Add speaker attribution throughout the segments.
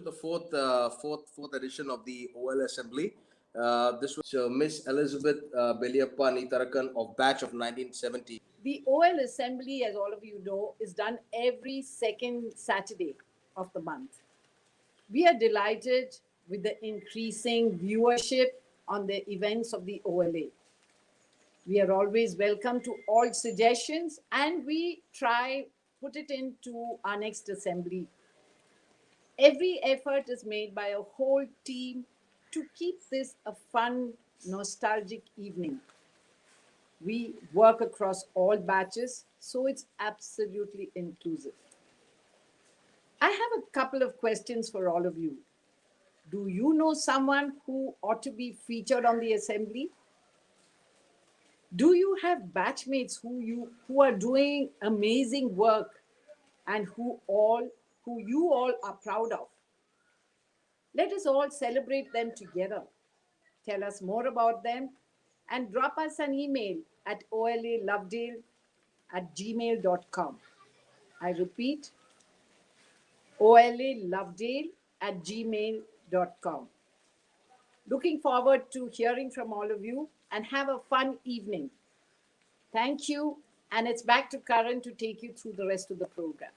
Speaker 1: the fourth edition of the OL Assembly. This was Miss Elizabeth Beliappa Nitarakan of batch of 1970.
Speaker 2: The OL Assembly, as all of you know, is done every second Saturday of the month. We are delighted with the increasing viewership on the events of the OLA. We are always welcome to all suggestions, and we try put it into our next assembly. Every effort is made by a whole team to keep this a fun, nostalgic evening. We work across all batches, so it's absolutely inclusive. I have a couple of questions for all of you. Do you know someone who ought to be featured on the assembly? Do you have batchmates who are doing amazing work and who you all are proud of? Let us all celebrate them together. Tell us more about them and drop us an email at olalovedale@gmail.com. I repeat, olalovedale@gmail.com. Looking forward to hearing from all of you and have a fun evening. Thank you, and it's back to Karan to take you through the rest of the program.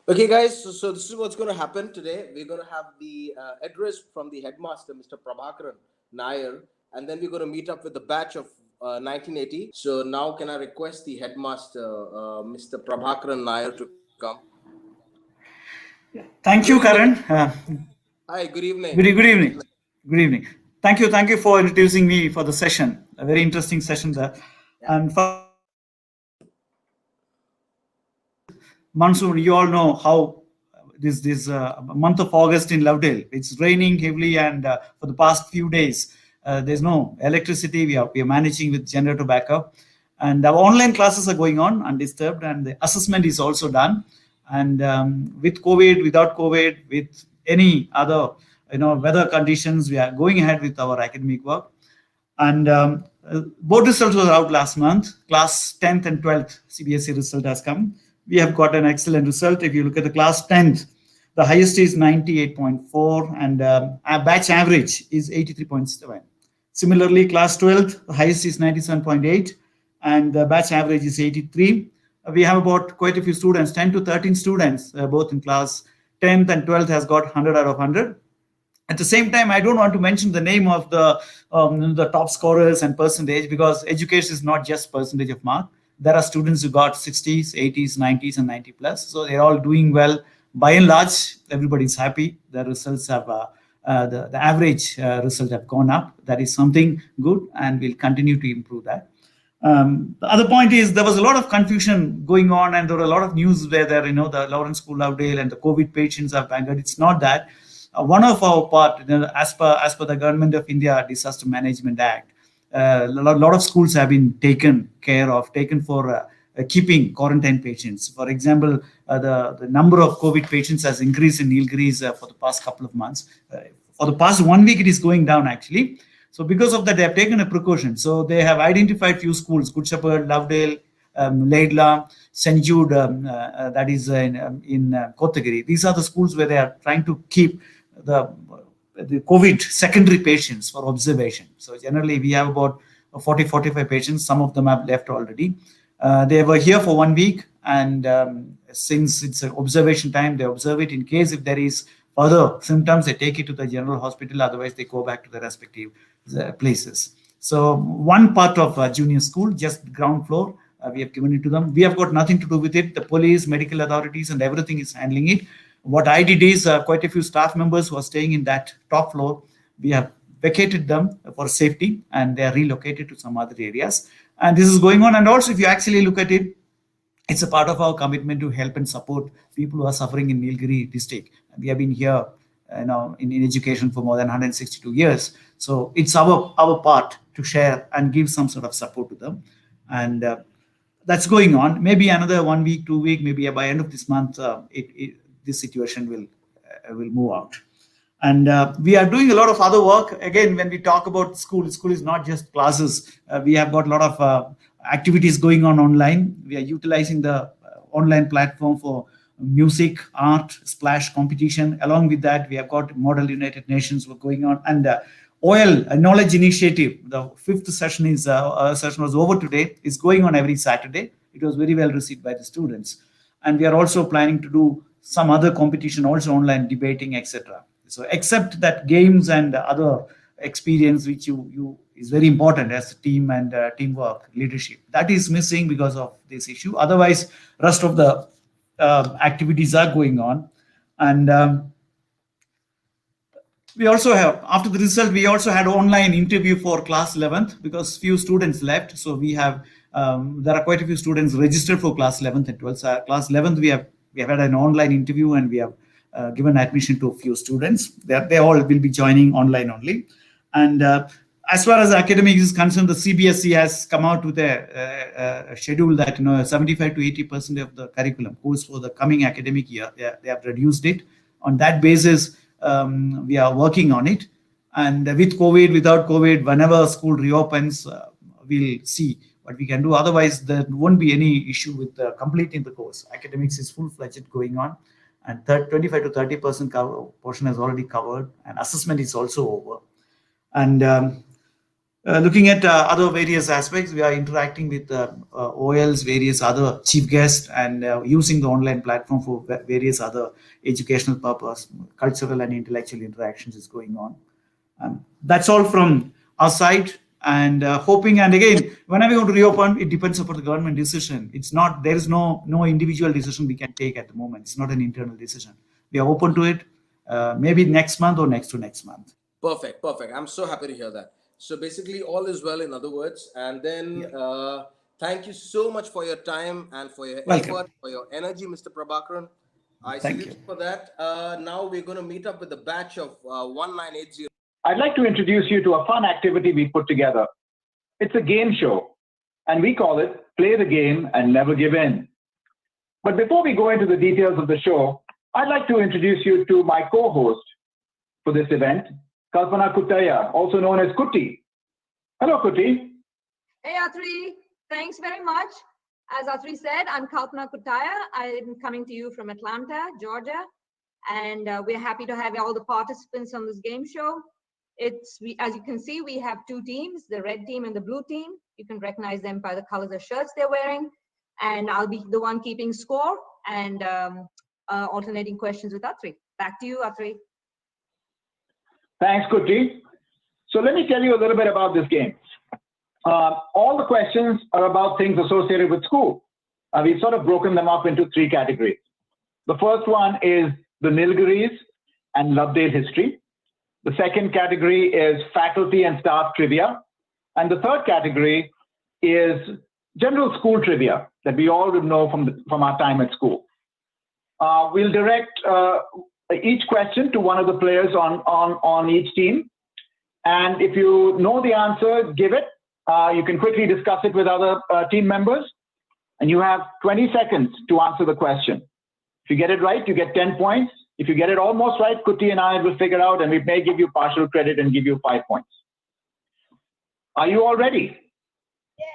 Speaker 1: Okay, guys, so this is what's going to happen today. We're going to have the address from the headmaster, Mr. Prabhakaran Nair, and then we're going to meet up with the batch of 1980. So now can I request the headmaster, Mr. Prabhakaran Nair, to come?
Speaker 3: Thank you, Karan.
Speaker 1: Hi, good evening.
Speaker 3: Good evening. Good evening. Thank you for introducing me for the session. A very interesting session there. Yeah. And for monsoon, you all know how this month of August in Lovedale, it's raining heavily, and for the past few days, there's no electricity. We are managing with generator backup, and our online classes are going on undisturbed, and the assessment is also done. And with COVID, without COVID, with any other weather conditions, we are going ahead with our academic work. And board results were out last month. Class 10th and 12th CBSE result has come. We have got an excellent result. If you look at the class 10th, the highest is 98.4, and our batch average is 83.7. Similarly, class 12th, the highest is 97.8, and the batch average is 83. We have about quite a few students, 10 to 13 students, both in class 10th and 12th has got 100 out of 100. At the same time, I don't want to mention the name of the top scorers and percentage, because education is not just percentage of mark. There are students who got 60s, 80s, 90s, and 90 plus. So they're all doing well. By and large, everybody's happy. The results have, the average result have gone up. That is something good, and we'll continue to improve that. The other point is there was a lot of confusion going on, and there were a lot of news where there, the Lawrence School Lovedale and the COVID patients are bangered. It's not that. One of our part, as per the Government of India Disaster Management Act, a lot of schools have been taken for keeping quarantine patients. For example, the number of COVID patients has increased in Nilgiris for the past couple of months. For the past 1 week, it is going down actually. So because of that, they have taken a precaution. So they have identified few schools: Good Shepherd, Lovedale, Laidlaw, St. Jude, that is in Kotagiri. These are the schools where they are trying to keep the COVID secondary patients for observation. So generally, we have about 40-45 patients. Some of them have left already. They were here for 1 week, and since it's an observation time, they observe it. In case if there is further symptoms, they take it to the general hospital. Otherwise, they go back to the respective places. So one part of junior school, just ground floor, we have given it to them. We have got nothing to do with it. The police, medical authorities, and everything is handling it. What I did is quite a few staff members who are staying in that top floor, we have vacated them for safety, and they are relocated to some other areas. And this is going on. And also, if you actually look at it, it's a part of our commitment to help and support people who are suffering in Nilgiri district. We have been here, in education for more than 162 years. So it's our part to share and give some sort of support to them. And that's going on. Maybe another 1 week, 2 weeks, maybe by end of this month, this situation will move out. And we are doing a lot of other work. Again, when we talk about school is not just classes. We have got a lot of activities going on online. We are utilizing the online platform for music, art, splash competition. Along with that, we have got Model United Nations work going on, and OL Knowledge Initiative. The fifth session session was over today. It's going on every Saturday. It was very well received by the students, and we are also planning to do some other competition, also online debating, etc. So, except that games and other experience, which you is very important as team and teamwork, leadership, that is missing because of this issue. Otherwise, rest of the activities are going on, and we also have, after the result, we also had online interview for class 11th because few students left. So we have there are quite a few students registered for class 11th and 12th. So class 11th we have had an online interview, and we have given admission to a few students. They all will be joining online only. And as far as academics is concerned, the CBSE has come out with a schedule that 75 to 80% of the curriculum course for the coming academic year, they have reduced it. On that basis, we are working on it, and with COVID, without COVID, whenever school reopens, we'll see what we can do. Otherwise, there won't be any issue with completing the course. Academics is full-fledged going on, and 25 to 30% portion is already covered, and assessment is also over. And looking at other various aspects, we are interacting with OLs, various other chief guests, and using the online platform for various other educational purpose, cultural and intellectual interactions is going on. That's all from our side, and hoping, and again, whenever we want to reopen, it depends upon the government decision. It's not, there is no individual decision we can take at the moment. It's not an internal decision. We are open to it, maybe next month or next to next month.
Speaker 1: Perfect. I'm so happy to hear that. So basically, all is well, in other words. And then thank you so much for your time and for your effort, for your energy, Mr. Prabhakaran. I salute you for that. Now we're going to meet up with the batch of 1980.
Speaker 4: I'd like to introduce you to a fun activity we put together. It's a game show, and we call it Play the Game and Never Give In. But before we go into the details of the show, I'd like to introduce you to my co-host for this event, Kalpana Kuttaya, also known as Kutti. Hello, Kutti.
Speaker 5: Hey, Athri. Thanks very much. As Athri said, I'm Kalpana Kuttaya. I'm coming to you from Atlanta, Georgia. And we're happy to have all the participants on this game show. As you can see, we have two teams, the red team and the blue team. You can recognize them by the colors of shirts they're wearing. And I'll be the one keeping score and alternating questions with Athri. Back to you, Athri.
Speaker 4: Thanks, Kutti. So let me tell you a little bit about this game. All the questions are about things associated with school. We've sort of broken them up into three categories. The first one is the Nilgiris and Lovedale history. The second category is faculty and staff trivia. And the third category is general school trivia that we all would know from our time at school. We'll direct each question to one of the players on each team. And if you know the answer, give it. You can quickly discuss it with other team members. And you have 20 seconds to answer the question. If you get it right, you get 10 points. If you get it almost right, Kutti and I will figure out, and we may give you partial credit and give you 5 points. Are you all ready?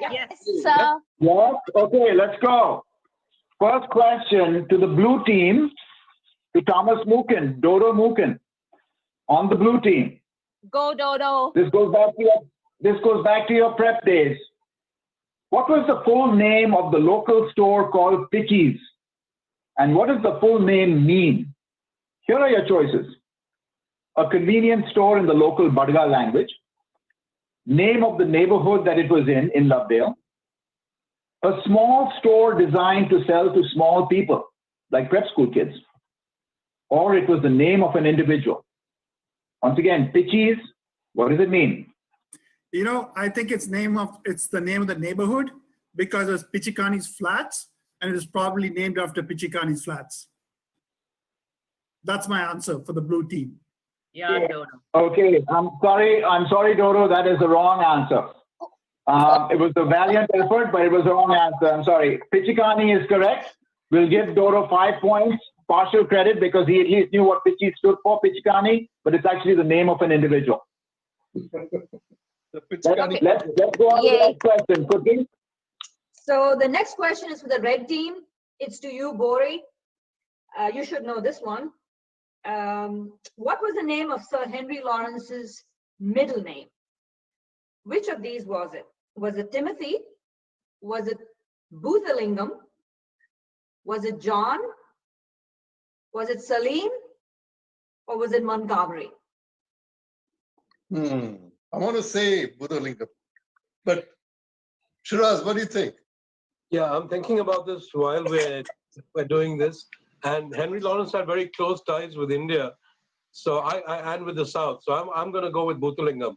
Speaker 5: Yes, sir.
Speaker 4: Yes? Okay, let's go. First question to the blue team, to Thomas Mukin, Dodo Mukin, on the blue team.
Speaker 5: Go, Dodo.
Speaker 4: This goes back to your prep days. What was the full name of the local store called Picky's? And what does the full name mean? Here are your choices. A convenience store in the local Badga language. Name of the neighborhood that it was in Lovedale. A small store designed to sell to small people, like prep school kids. Or it was the name of an individual. Once again, Picky's, what does it mean?
Speaker 6: I think it's the name of the neighborhood because it was Pichikani's Flats, and it is probably named after Pichikani's Flats. That's my answer for the blue team.
Speaker 5: Yeah, Dodo.
Speaker 4: Okay, I'm sorry, Dodo, that is the wrong answer. It was a valiant effort, but it was the wrong answer. I'm sorry. Pichikani is correct. We'll give Dodo 5 points, partial credit, because he at least knew what Pichi stood for, Pichikani, but it's actually the name of an individual. Let's go on to the next question. Kutti?
Speaker 5: So the next question is for the red team. It's to you, Bori. You should know this one. What was the name of Sir Henry Lawrence's middle name? Which of these was it? Was it Timothy? Was it Boothilingam? Was it John? Was it Salim? Or was it Montgomery?
Speaker 7: I want to say Buddhalingam, but Shiraz, what do you think?
Speaker 8: Yeah, I'm thinking about this while we're doing this. And Henry Lawrence had very close ties with India, so and with the South. So I'm going to go with Boothilingam.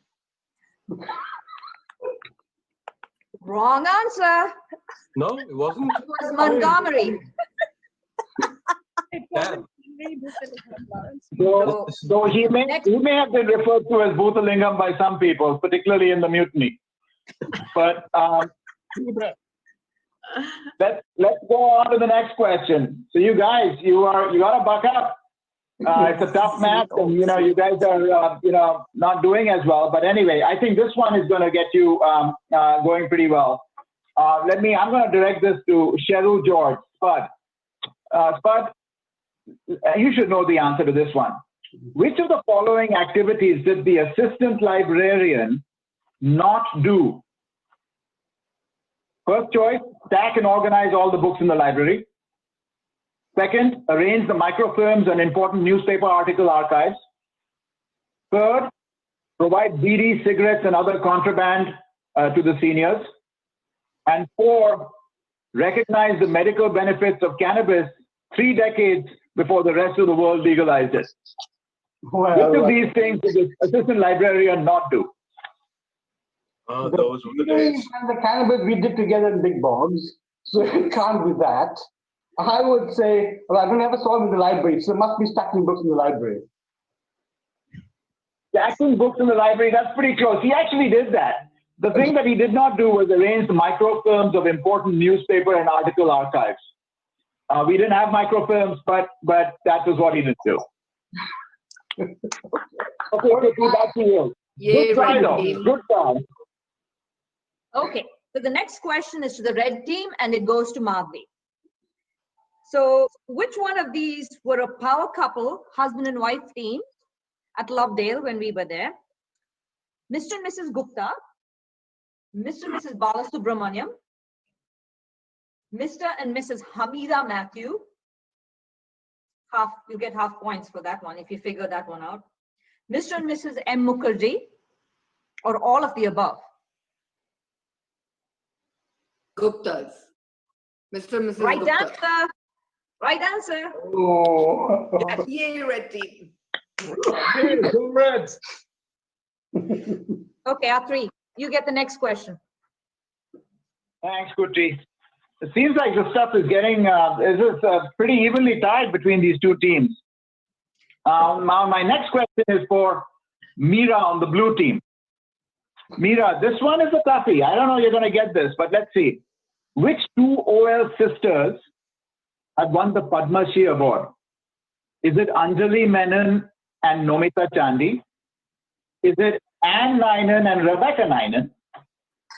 Speaker 5: Wrong answer.
Speaker 8: No, it wasn't.
Speaker 5: It was Montgomery.
Speaker 8: Damn.
Speaker 4: So he may have been referred to as Boothilingam by some people, particularly in the mutiny. But let's go on to the next question. So you guys, you gotta buck up. It's a tough match, and you guys are not doing as well. But anyway, I think this one is going to get you going pretty well. I'm going to direct this to Cheryl George. Spud, you should know the answer to this one. Which of the following activities did the assistant librarian not do? First choice, stack and organize all the books in the library. Second, arrange the microfilms and important newspaper article archives. Third, provide BD, cigarettes, and other contraband to the seniors. And four, recognize the medical benefits of cannabis 3 decades before the rest of the world legalized it. Which of these things did the assistant librarian not do?
Speaker 8: Those were the days.
Speaker 9: And the cannabis we did together in big bogs, so it can't be that. I would say, well, I don't have a solve in the library, so there must be stacking books in the library.
Speaker 4: Stacking books in the library, that's pretty close. He actually did that. The thing that he did not do was arrange the microfilms of important newspaper and article archives. We didn't have microfilms, but that was what he did do. Okay, back to you. Good try, though. Good try.
Speaker 5: Okay, so the next question is to the red team, and it goes to Madhvi. So which one of these were a power couple, husband and wife team at Lovedale when we were there? Mr. and Mrs. Gupta, Mr. and Mrs. Balasubramaniam, Mr. and Mrs. Hamida Matthew. You get half points for that one if you figure that one out. Mr. and Mrs. M. Mukherjee, or all of the above?
Speaker 10: Guptas. Mr. and Mrs.
Speaker 5: Right
Speaker 10: Gupta.
Speaker 5: answer. Right answer.
Speaker 9: Oh.
Speaker 10: Yay, red team.
Speaker 7: Reds.
Speaker 5: Okay, R3, you get the next question.
Speaker 4: Thanks, Kuti. It seems like the stuff is getting pretty evenly tied between these two teams. Now, my next question is for Meera on the blue team. Meera, this one is a toughie. I don't know you're going to get this, but let's see. Which two OL sisters have won the Padma Shri Award? Is it Anjali Menon and Nomita Chandy? Is it Anne Nainen and Rebecca Nainen?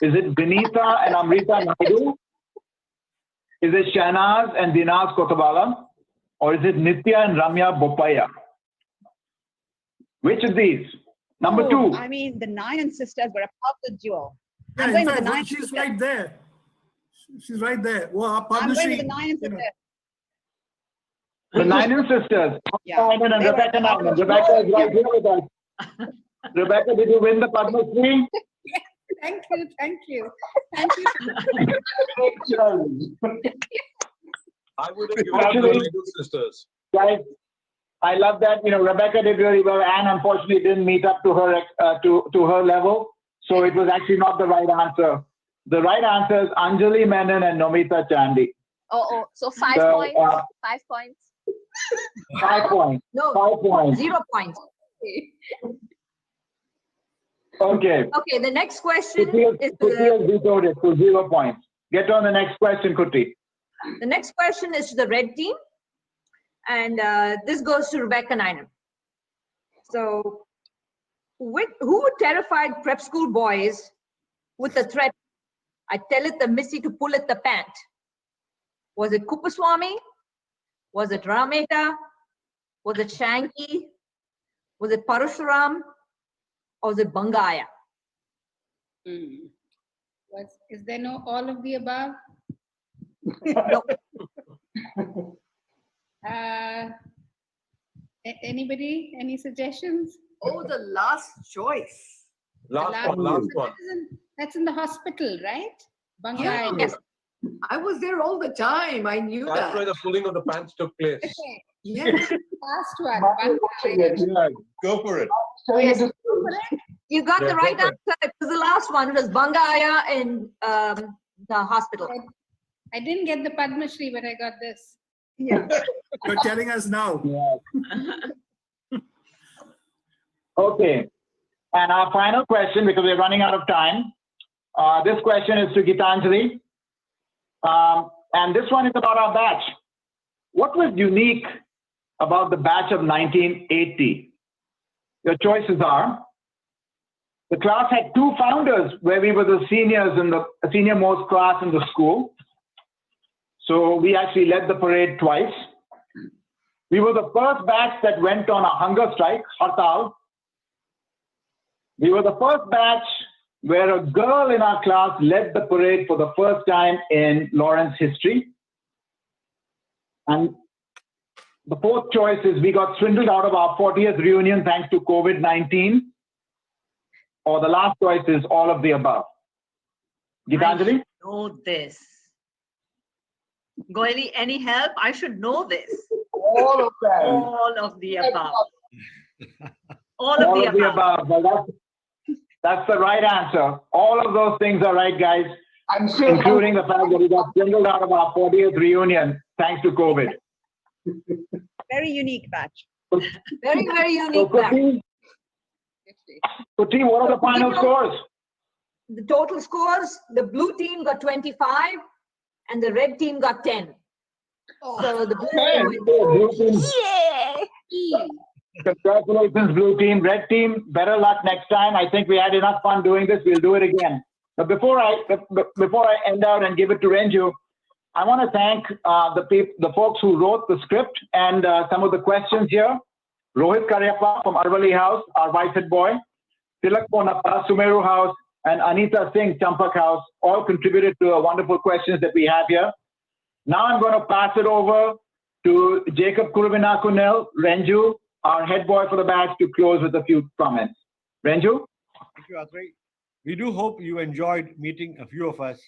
Speaker 4: Is it Vinitha and Amrita Naidu? Is it Shahnaz and Dinaz Kotawala? Or is it Nitya and Ramya Boppaya? Which of these? Number two.
Speaker 11: I mean, the Nayan sisters were a popular duo.
Speaker 6: Yeah,
Speaker 11: I'm going
Speaker 6: in
Speaker 11: with the
Speaker 6: fact,
Speaker 11: Nayan
Speaker 6: she's
Speaker 11: sisters.
Speaker 6: right there. She's right there. Well,
Speaker 11: I'm going with
Speaker 6: publishing.
Speaker 11: the Nayan sisters.
Speaker 4: The Nainen sisters.
Speaker 11: Yeah.
Speaker 4: Nainen and
Speaker 11: They were
Speaker 4: Rebecca
Speaker 11: popular.
Speaker 4: Nainen. Rebecca is right here with us. Rebecca, did you win the Padma Shri?
Speaker 11: Thank you, thank you. Thank you.
Speaker 8: I would have given it to the Naidu sisters.
Speaker 4: Guys, I love that. Rebecca did really well. Anne unfortunately didn't meet up to her to her level, so it was actually not the right answer. The right answer is Anjali Menon and Nomita Chandy.
Speaker 12: So 5
Speaker 4: So,
Speaker 12: points. 5 points.
Speaker 4: 5 points.
Speaker 5: No,
Speaker 4: 5 points.
Speaker 5: 0 points.
Speaker 4: Okay.
Speaker 5: Okay, the next question
Speaker 4: Kuti
Speaker 5: is
Speaker 4: has vetoed it, so 0 points. Get on the next question, Kuti.
Speaker 5: the next question is to the red team, and this goes to Rebecca Nainen. So, who terrified prep school boys with the threat, "I tell it the missy to pull it the pant"? Was it Kupaswamy? Was it Rameta? Was it Shanky? Was it Parashuram? Or was it Bangaya?
Speaker 11: Is there no all of the above?
Speaker 5: No.
Speaker 11: Anybody? Any suggestions?
Speaker 10: Oh, the last choice.
Speaker 8: Last one.
Speaker 11: That's in the hospital, right? Bangaya.
Speaker 5: Yes.
Speaker 10: I was there all the time. I knew
Speaker 8: That's
Speaker 10: that.
Speaker 8: where the pulling of the pants took place.
Speaker 11: Okay.
Speaker 10: Yes.
Speaker 11: Last one. Bangaya.
Speaker 7: Yeah, go for it.
Speaker 5: Yes. You got
Speaker 8: Yeah,
Speaker 5: the right
Speaker 8: go for it.
Speaker 5: answer. It was the last one. It was Bangaya in the hospital.
Speaker 11: I didn't get the Padma Shri, but I got this.
Speaker 5: Yeah.
Speaker 6: You're telling us now.
Speaker 4: Okay. And our final question, because we're running out of time. This question is to Gitanjali. And this one is about our batch. What was unique about the batch of 1980? Your choices are: the class had two founders where we were the seniors in the senior most class in the school. So we actually led the parade twice. We were the first batch that went on a hunger strike, hartal. We were the first batch where a girl in our class led the parade for the first time in Lawrence history. And the fourth choice is we got swindled out of our 40th reunion thanks to COVID-19. Or the last choice is all of the above. Gitanjali?
Speaker 13: Know this. Goyali, any help? I should know this.
Speaker 4: All of them.
Speaker 13: All of the above. All
Speaker 4: All
Speaker 13: of the above.
Speaker 4: Well, that's the right answer. All of those things are right, guys.
Speaker 9: I'm sure,
Speaker 4: including the fact that we got swindled out of our 40th reunion thanks to COVID.
Speaker 11: Very unique batch.
Speaker 5: Very, very unique
Speaker 4: So,
Speaker 5: batch.
Speaker 4: Kuti, what are the final scores?
Speaker 5: The total scores, the blue team got 25 and the red team got 10. So the blue team wins.
Speaker 13: Yay!
Speaker 4: Congratulations, blue team. Red team, better luck next time. I think we had enough fun doing this. We'll do it again. But before I end out and give it to Renju, I want to thank the folks who wrote the script and some of the questions here. Rohit Karyappa from Arvali House, our vice head boy, Tilak Ponappa, Sumeru House, and Anita Singh, Champak House, all contributed to the wonderful questions that we have here. Now I'm going to pass it over to Jacob Kuruvinakunel, Renju, our head boy for the batch, to close with a few comments. Renju?
Speaker 14: Thank you, Atri. We do hope you enjoyed meeting a few of us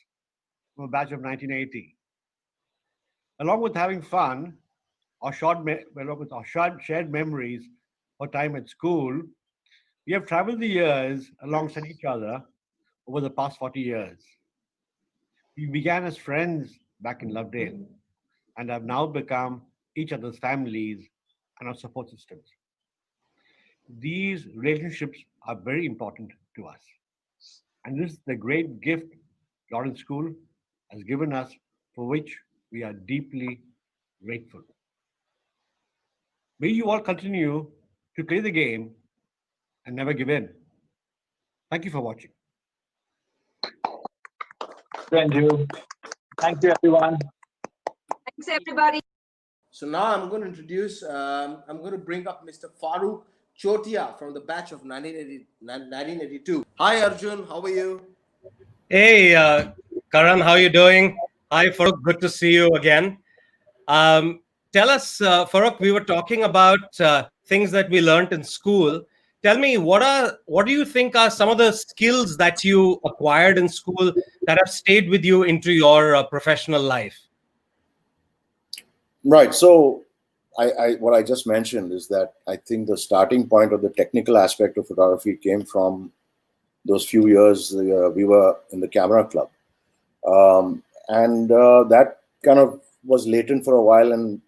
Speaker 14: from a batch of 1980. Along with having fun, along with our shared memories for time at school, we have traveled the years alongside each other over the past 40 years. We began as friends back in Lovedale and have now become each other's families and our support systems. These relationships are very important to us. And this is the great gift Lawrence School has given us, for which we are deeply grateful. May you all continue to play the game and never give in. Thank you for watching.
Speaker 4: Thank you. Thank you, everyone.
Speaker 5: Thanks, everybody.
Speaker 1: So now I'm going to introduce, I'm going to bring up Mr. Farooq Chotia from the batch of 1982. Hi, Arjun. How are you?
Speaker 15: Hey, Karan, how are you doing? Hi, Farooq. Good to see you again. Tell us, Farooq, we were talking about things that we learned in school. Tell me, what do you think are some of the skills that you acquired in school that have stayed with you into your professional life?
Speaker 16: Right. So what I just mentioned is that I think the starting point of the technical aspect of photography came from those few years we were in the camera club. And that kind of was latent for a while and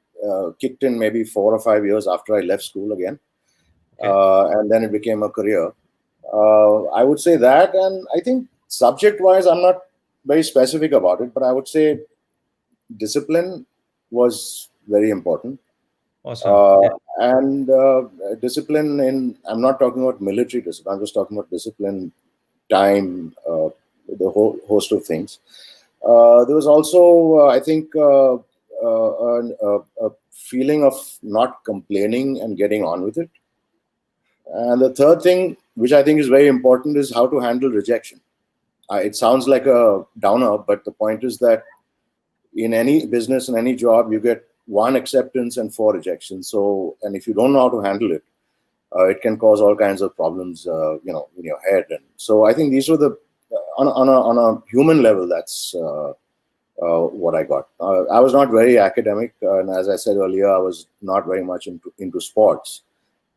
Speaker 16: kicked in maybe 4 or 5 years after I left school again. Okay. And then it became a career. I would say that, and I think subject-wise, I'm not very specific about it, but I would say discipline was very important.
Speaker 15: Awesome.
Speaker 16: And discipline I'm not talking about military discipline, I'm just talking about discipline, time, the whole host of things. There was also, I think, a feeling of not complaining and getting on with it. And the third thing, which I think is very important, is how to handle rejection. It sounds like a downer, but the point is that in any business and any job, you get 1 acceptance and 4 rejections. So, and if you don't know how to handle it, it can cause all kinds of problems, in your head. And so, I think these were the on a human level. That's what I got. I was not very academic, and as I said earlier, I was not very much into sports.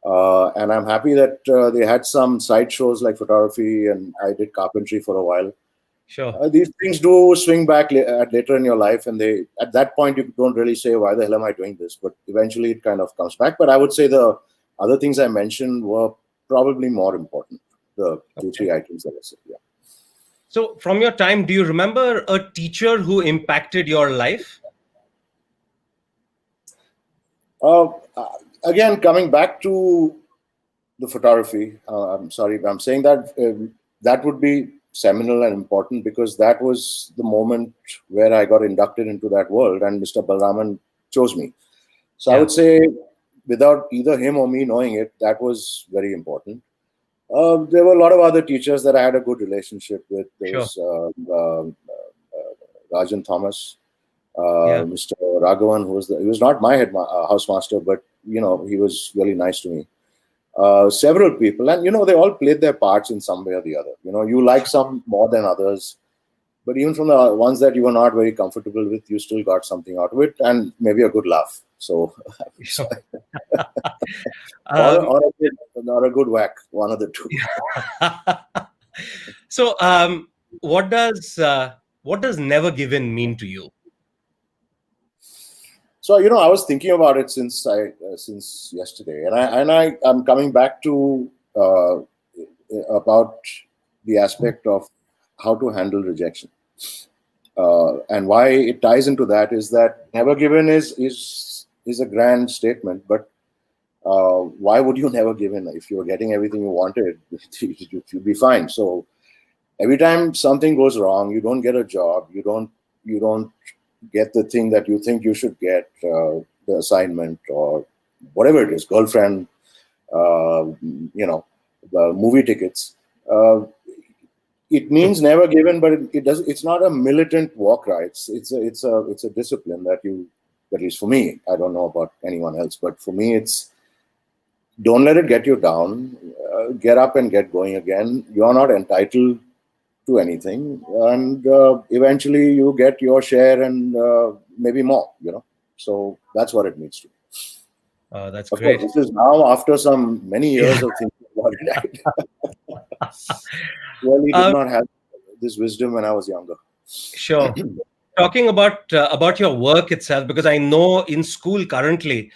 Speaker 16: And I'm happy that they had some side shows like photography, and I did carpentry for a while.
Speaker 15: Sure.
Speaker 16: These things do swing back later in your life, and at that point you don't really say, why the hell am I doing this? But eventually it kind of comes back. But I would say the other things I mentioned were probably more important, the 2-3 items that I said. Yeah.
Speaker 15: So from your time, do you remember a teacher who impacted your life?
Speaker 16: Again, coming back to the photography, I'm sorry, I'm saying that that would be seminal and important because that was the moment where I got inducted into that world, and Mr. Balraman chose me. So I would say, without either him or me knowing it, that was very important. There were a lot of other teachers that I had a good relationship with. There was Rajan Thomas, Mr. Raghavan, he was not my housemaster, but he was really nice to me. Several people, and they all played their parts in some way or the other. You like some more than others, but even from the ones that you were not very comfortable with, you still got something out of it, and maybe a good laugh. So, or a good whack, one of the two.
Speaker 15: So, what does never given mean to you?
Speaker 16: So I was thinking about it since yesterday, and I'm coming back to about the aspect of how to handle rejection, and why it ties into that is that never given is a grand statement, but why would you never give in? If you're getting everything you wanted, you'll be fine. So every time something goes wrong, you don't get a job, you don't get the thing that you think you should get, the assignment or whatever it is, girlfriend, the movie tickets. It means never given, but it's not a militant war cry. It's a discipline that you, at least for me, I don't know about anyone else, but for me, it's don't let it get you down. Get up and get going again. You're not entitled to anything, and eventually you get your share and maybe more. So that's what it means to me.
Speaker 15: That's
Speaker 16: of
Speaker 15: great.
Speaker 16: course, this is now after many years of thinking about it. Really did not have this wisdom when I was younger.
Speaker 15: Sure. Talking about your work itself, because I know in school currently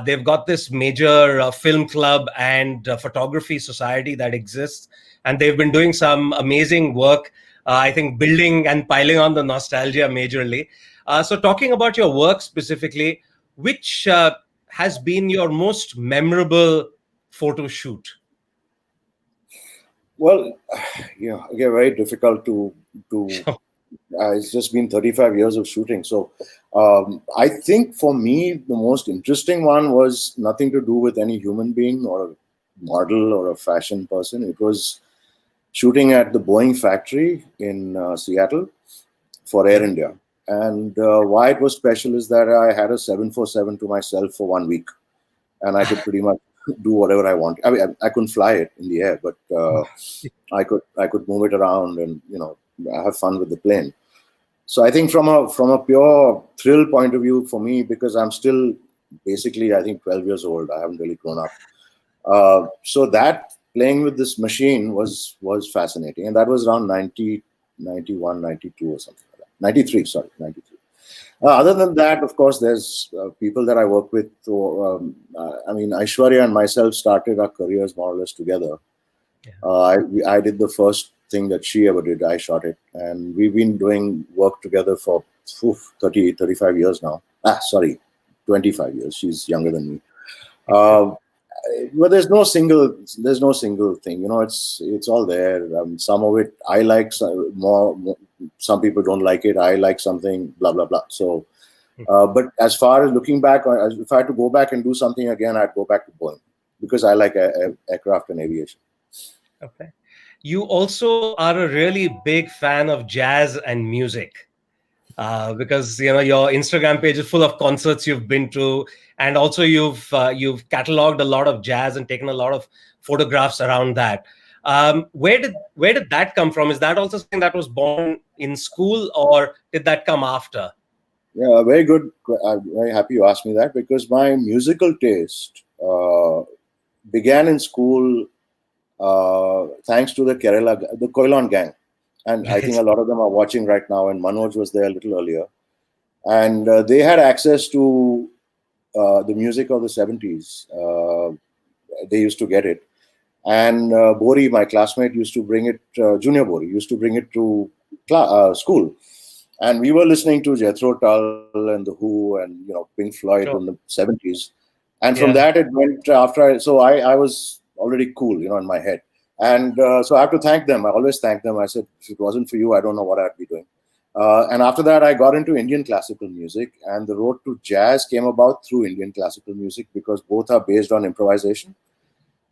Speaker 15: they've got this major film club and photography society that exists, and they've been doing some amazing work. I think building and piling on the nostalgia majorly. So talking about your work specifically, which has been your most memorable photo shoot?
Speaker 16: Well, again, very difficult to it's just been 35 years of shooting. So I think for me, the most interesting one was nothing to do with any human being or a model or a fashion person. It was shooting at the Boeing factory in Seattle for Air India. And why it was special is that I had a 747 to myself for 1 week, and I could pretty much do whatever I want. I mean, I couldn't fly it in the air, but I could move it around and have fun with the plane. So I think from a pure thrill point of view for me, because I'm still basically I think 12 years old, I haven't really grown up. So that playing with this machine was fascinating, and that was around 90, 91, 92 or something like that. 93, sorry, 93. Other than that, of course, there's people that I work with. I mean, Aishwarya and myself started our careers more or less together. I did the first thing that she ever did. I shot it, and we've been doing work together for 35 years now. 25 years. She's younger than me. But there's no single thing. It's all there. Some of it I like more. Some people don't like it. I like something. Blah blah blah. So But as far as looking back, if I had to go back and do something again, I'd go back to Boeing because I like aircraft and aviation.
Speaker 15: Okay. You also are a really big fan of jazz and music. Because your Instagram page is full of concerts you've been to, and also you've cataloged a lot of jazz and taken a lot of photographs around that. Where did that come from? Is that also something that was born in school, or did that come after?
Speaker 16: Yeah, very good. I'm very happy you asked me that because my musical taste began in school thanks to the Koilan gang. And I think a lot of them are watching right now, and Manoj was there a little earlier. And they had access to the music of the 70s. They used to get it. And Bori, my classmate, used to bring it, Junior Bori, used to bring it to school. And we were listening to Jethro Tull and The Who and Pink Floyd in the 70s. And from that, it went after. So I was already cool, in my head. And so I have to thank them. I always thank them. I said, if it wasn't for you, I don't know what I'd be doing. And after that, I got into Indian classical music. And the road to jazz came about through Indian classical music because both are based on improvisation.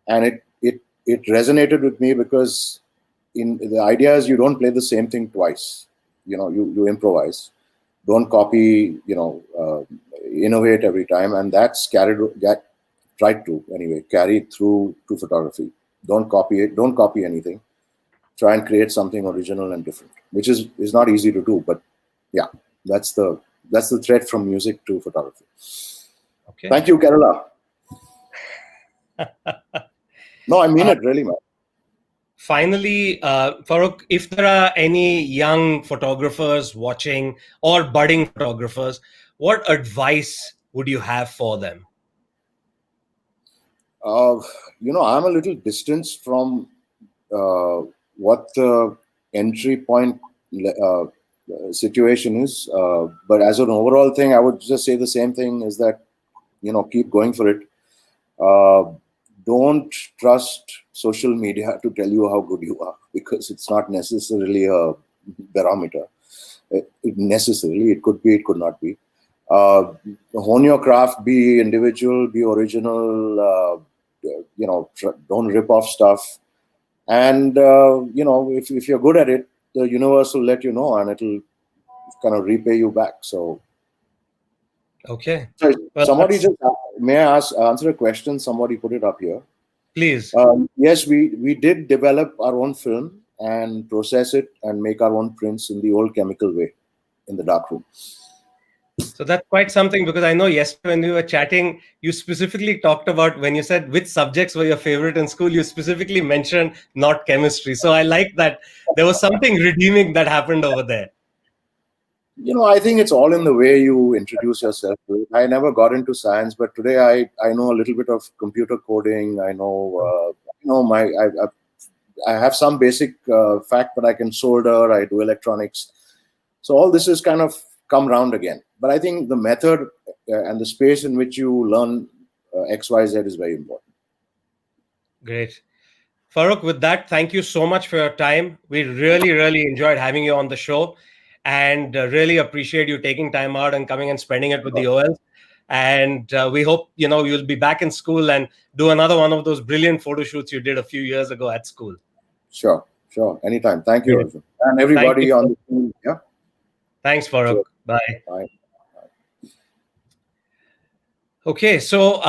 Speaker 16: And it resonated with me because the idea is you don't play the same thing twice. You improvise. Don't copy, innovate every time. And that's carried through to photography. Don't copy it. Don't copy anything. Try and create something original and different, which is not easy to do. But yeah, that's the thread from music to photography.
Speaker 15: Okay.
Speaker 16: Thank you, Kerala. No, I mean it really, man.
Speaker 15: Finally, Farooq, if there are any young photographers watching or budding photographers, what advice would you have for them?
Speaker 16: I'm a little distanced from what the entry point situation is. But as an overall thing, I would just say the same thing is that, keep going for it. Don't trust social media to tell you how good you are because it's not necessarily a barometer. It could be, it could not be. Hone your craft, be individual, be original, don't rip off stuff. And, if you're good at it, the universe will let you know and it'll kind of repay you back. So,
Speaker 15: okay.
Speaker 16: So somebody may I answer a question? Somebody put it up here.
Speaker 15: Please.
Speaker 16: Yes, we did develop our own film and process it and make our own prints in the old chemical way in the darkroom.
Speaker 15: So that's quite something because I know yesterday when we were chatting, you specifically talked about when you said which subjects were your favorite in school, you specifically mentioned not chemistry. So I like that there was something redeeming that happened over there.
Speaker 16: I think it's all in the way you introduce yourself to it. I never got into science, but today I know a little bit of computer coding. I know, I have some basic fact, but I can solder, I do electronics. So all this is kind of come round again. But I think the method and the space in which you learn X, Y, Z is very important.
Speaker 15: Great. Farooq, with that, thank you so much for your time. We really, really enjoyed having you on the show and really appreciate you taking time out and coming and spending it with the OLs. And we hope, you'll be back in school and do another one of those brilliant photo shoots you did a few years ago at school.
Speaker 16: Sure. Anytime. Thank you, Arjun. And everybody on the team. Yeah.
Speaker 15: Thanks, Farooq.
Speaker 16: Sure.
Speaker 15: Bye.
Speaker 16: Bye.
Speaker 15: Okay, so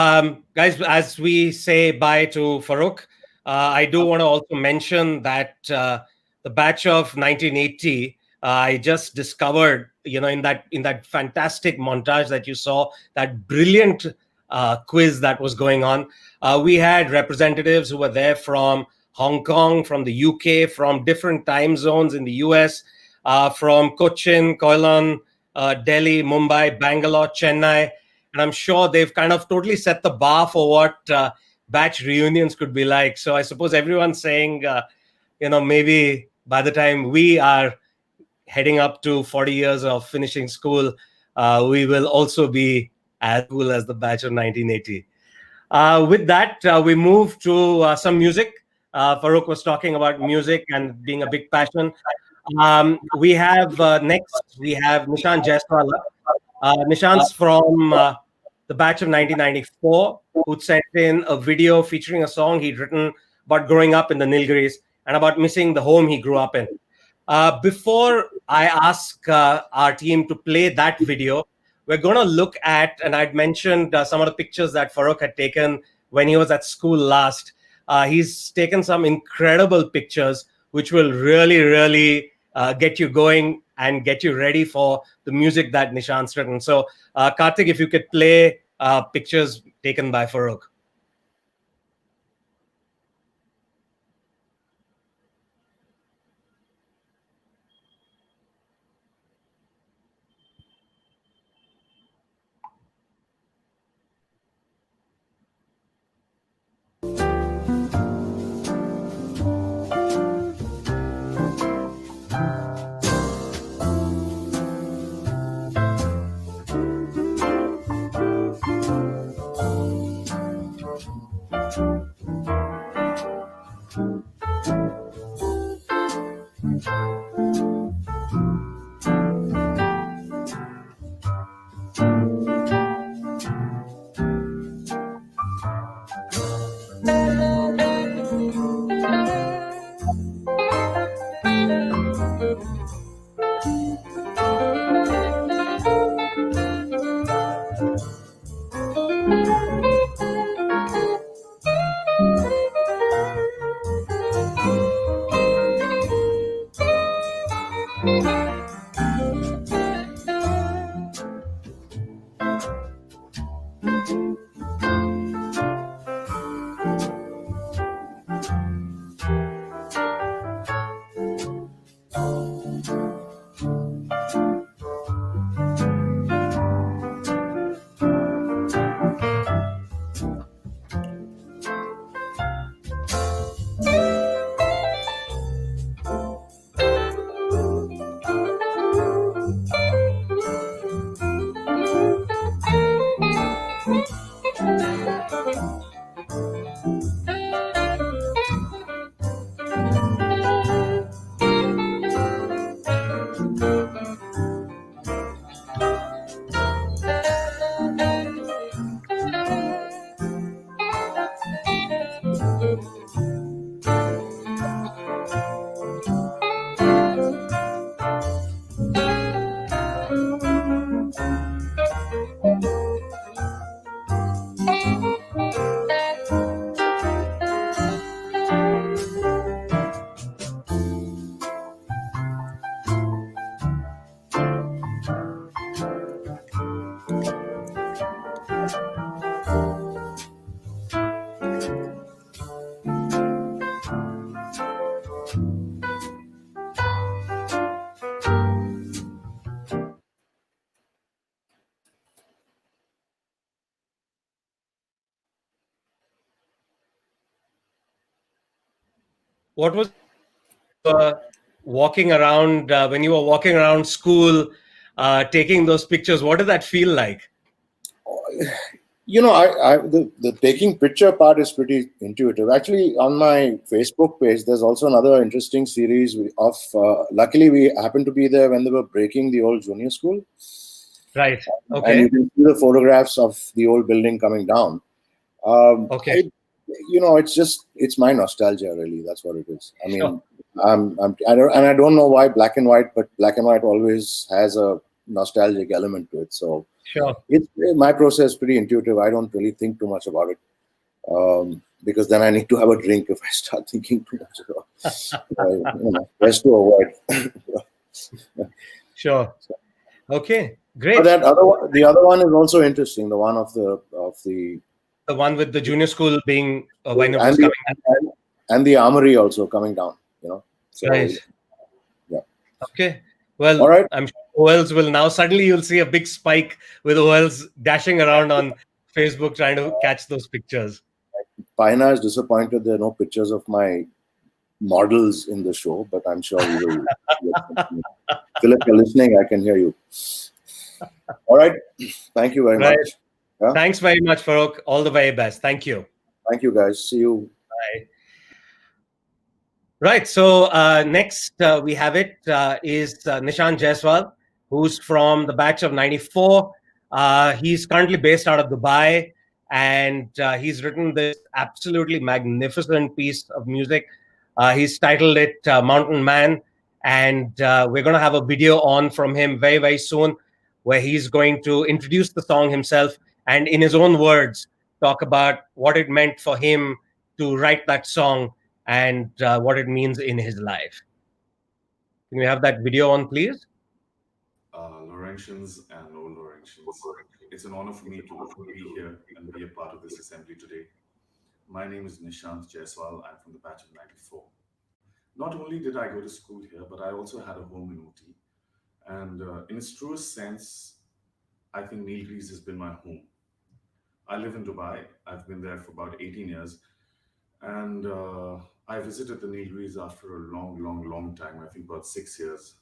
Speaker 15: guys, as we say bye to Farooq, I do want to also mention that the batch of 1980, I just discovered, in that fantastic montage that you saw, that brilliant quiz that was going on. We had representatives who were there from Hong Kong, from the UK, from different time zones in the US, from Cochin, Koilan, Delhi, Mumbai, Bangalore, Chennai. And I'm sure they've kind of totally set the bar for what batch reunions could be like. So I suppose everyone's saying, maybe by the time we are heading up to 40 years of finishing school, we will also be as cool as the batch of 1980. With that, we move to some music. Farooq was talking about music and being a big passion. We have next, we have Nishan Jaiswala. Nishant's from the batch of 1994, who sent in a video featuring a song he'd written about growing up in the Nilgiris and about missing the home he grew up in. Before I ask our team to play that video, we're going to look at, and I'd mentioned some of the pictures that Farooq had taken when he was at school last. He's taken some incredible pictures, which will really, really get you going and get you ready for the music that Nishant's written. So, Karthik, if you could play pictures taken by Farooq. What was walking around when you were walking around school, taking those pictures? What did that feel like?
Speaker 16: You know, the taking picture part is pretty intuitive. Actually, on my Facebook page, there's also another interesting series of. Luckily, we happened to be there when they were breaking the old junior school.
Speaker 15: Right. Okay.
Speaker 16: And you can see the photographs of the old building coming down.
Speaker 15: Okay.
Speaker 16: It's my nostalgia, really. That's what it is. I mean, sure. I don't know why black and white, but black and white always has a nostalgic element to it. So
Speaker 15: sure,
Speaker 16: my process is pretty intuitive. I don't really think too much about it because then I need to have a drink if I start thinking too much about it. Best to avoid.
Speaker 15: Sure. Okay. Great.
Speaker 16: But the other one is also interesting. The one of the
Speaker 15: one with the junior school being when it was coming down.
Speaker 16: And the armory also coming down. So,
Speaker 15: right.
Speaker 16: Yeah.
Speaker 15: Okay. Well,
Speaker 16: all right.
Speaker 15: I'm sure OLs will now suddenly you'll see a big spike with OLs dashing around on Facebook trying to catch those pictures.
Speaker 16: Paina is disappointed there are no pictures of my models in the show, but I'm sure we will. Philip, you're listening. I can hear you. All right. Thank you very much.
Speaker 15: Yeah? Thanks very much, Farooq. All the very best. Thank you.
Speaker 16: Thank you, guys. See you.
Speaker 15: Bye. Right. So next we have is Nishant Jaiswal, who's from the batch of 94. He's currently based out of Dubai, and he's written this absolutely magnificent piece of music. He's titled it Mountain Man, and we're going to have a video on from him very, very soon, where he's going to introduce the song himself and, in his own words, talk about what it meant for him to write that song and what it means in his life. Can we have that video on, please?
Speaker 17: Laurentians and old Laurentians, it's an honor for me to be here and be a part of this assembly today. My name is Nishant Jaiswal. I'm from the batch of 94. Not only did I go to school here, but I also had a home in Ooty. And in its truest sense, I think Nilgiris has been my home. I live in Dubai. I've been there for about 18 years. And I visited the Nilgiris after a long time, I think about 6 years.